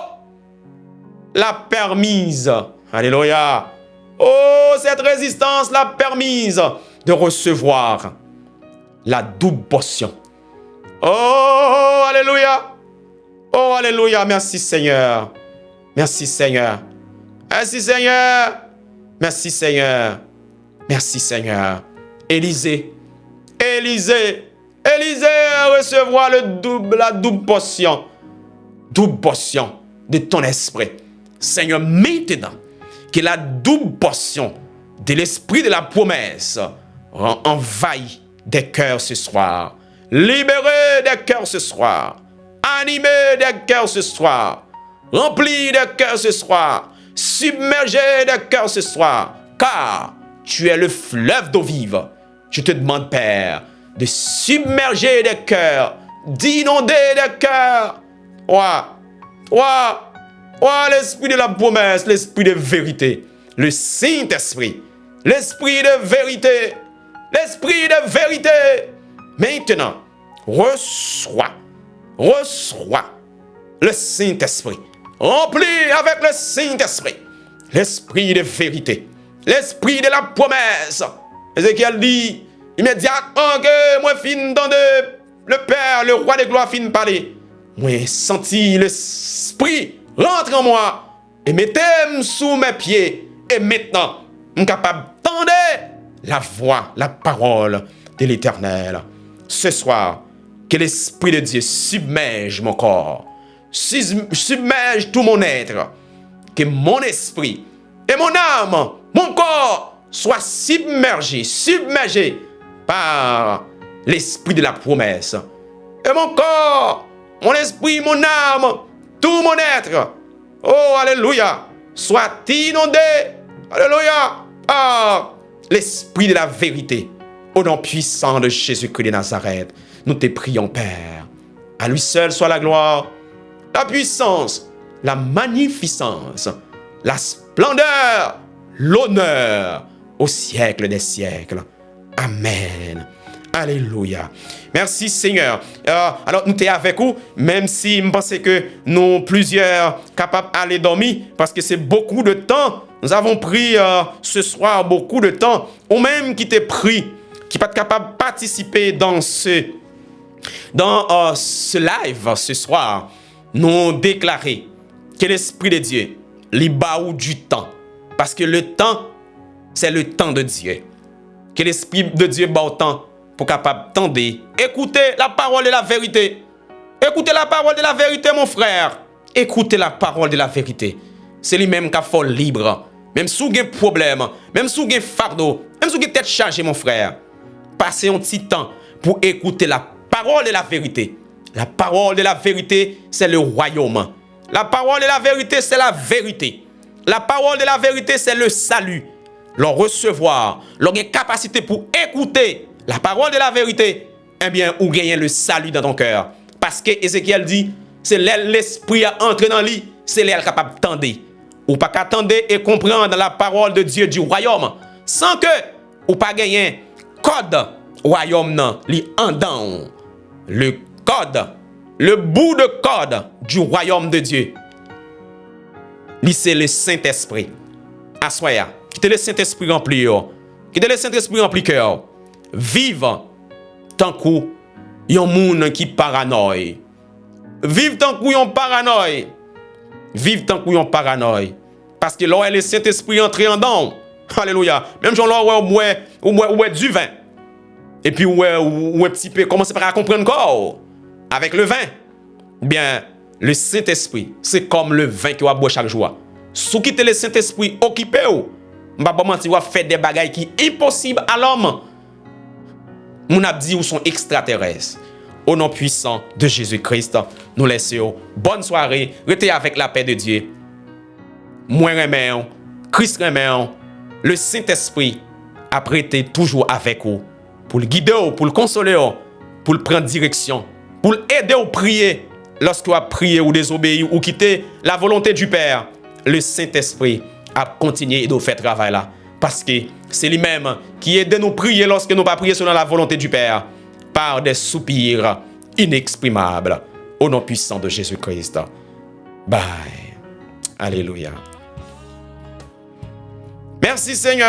l'a permise. Alléluia. Oh, cette résistance l'a permise de recevoir la double portion. Oh, alléluia. Oh, alléluia. Merci Seigneur. Merci Seigneur. Merci Seigneur. Merci Seigneur. Merci Seigneur. Élisée recevra la double portion de ton esprit. Seigneur, maintenant, que la double portion de l'esprit de la promesse envahit des cœurs ce soir. Libérez des cœurs ce soir. Animez des cœurs ce soir. Remplis des cœurs ce soir. Submergez des cœurs ce soir. Car tu es le fleuve d'eau vive. Je te demande, Père, de submerger des cœurs, d'inonder des cœurs. L'esprit de la promesse, l'esprit de vérité, le Saint-Esprit, l'esprit de vérité, Maintenant, reçois le Saint-Esprit. Remplis avec le Saint-Esprit, l'esprit de vérité, l'esprit de la promesse. Ézéchiel dit immédiatement que moi fin dans le Père, le roi de gloire fin parler. Moi senti l'esprit rentre en moi et mettez-moi sous mes pieds. Et maintenant, je suis capable d'entendre la voix, la parole de l'Éternel. Ce soir, que l'Esprit de Dieu submerge mon corps, submerge tout mon être, que mon esprit et mon âme, mon corps soient submergés par l'Esprit de la promesse. Et mon corps, mon esprit, mon âme, tout mon être, oh alléluia, soit inondé, alléluia, par l'Esprit de la vérité. Au nom puissant de Jésus-Christ de Nazareth, nous te prions, Père. À lui seul soit la gloire, la puissance, la magnificence, la splendeur, l'honneur au siècle des siècles. Amen. Alléluia. Merci Seigneur. Alors nous sommes avec vous, même si je pense que nous plusieurs capables d'aller dormir, parce que c'est beaucoup de temps. Nous avons pris ce soir beaucoup de temps, ou même qui t'est pris, qui n'est pas capable de participer dans ce live ce soir. Nous déclarer que l'Esprit de Dieu libère du temps, parce que le temps, c'est le temps de Dieu. Que l'Esprit de Dieu bat au temps pour capable d'entendre, écouter la parole de la vérité. Écoutez la parole de la vérité, mon frère. Écoutez la parole de la vérité. C'est lui-même qui a fait libre. Même si vous avez un problème, même si vous avez un fardeau, même si vous avez tête chargée, mon frère. Passez un petit temps pour écouter la parole de la vérité. La parole de la vérité, c'est le royaume. La parole de la vérité, c'est la vérité. La parole de la vérité, c'est le salut. L'on recevoir, l'on a capacité pour écouter la parole de la vérité, eh bien, ou gagner le salut dans ton cœur. Parce que Ézéchiel dit, c'est l'esprit à entrer dans lui, c'est l'aile capable d'entendre. Ou pas qu'attendre et comprendre la parole de Dieu du royaume, sans que ou pas gagner code royaume non, li en dedans. Le code, le bout de code du royaume de Dieu. C'est le Saint-Esprit. Assoya, quittez le Saint-Esprit rempli, quittez le Saint-Esprit rempli cœur. Vive tant que yon moun qui paranoïe. Vive tant que yon paranoïe. Vive tant que yon paranoïe. Parce que là, le Saint-Esprit entre en dedans. Alléluia. Même si on ouais du vin. Et puis, ouais un petit peu, commencez par à comprendre encore. Avec le vin. Bien, Le Saint-Esprit, c'est comme le vin que vous boire chaque jour. Si vous quittez le Saint-Esprit occupé, je ne vais pas mentir, vous faites des bagailles qui sont impossibles à l'homme. Mon a dit, vous sont extraterrestres. Au nom puissant de Jésus-Christ, nous laissons bonne soirée. Restez avec la paix de Dieu. Moi, remercie, Christ remercie, le Saint-Esprit a prêté toujours avec vous pour le guider, pour le consoler, pour le prendre direction, pour l'aider à prier. Lorsque vous priez ou désobéir ou quitter la volonté du Père, le Saint-Esprit a continué de faire travail là. Parce que c'est lui-même qui aide nous prier lorsque nous ne pas prier selon la volonté du Père, par des soupirs inexprimables. Au nom puissant de Jésus-Christ. Bye. Alléluia. Merci Seigneur.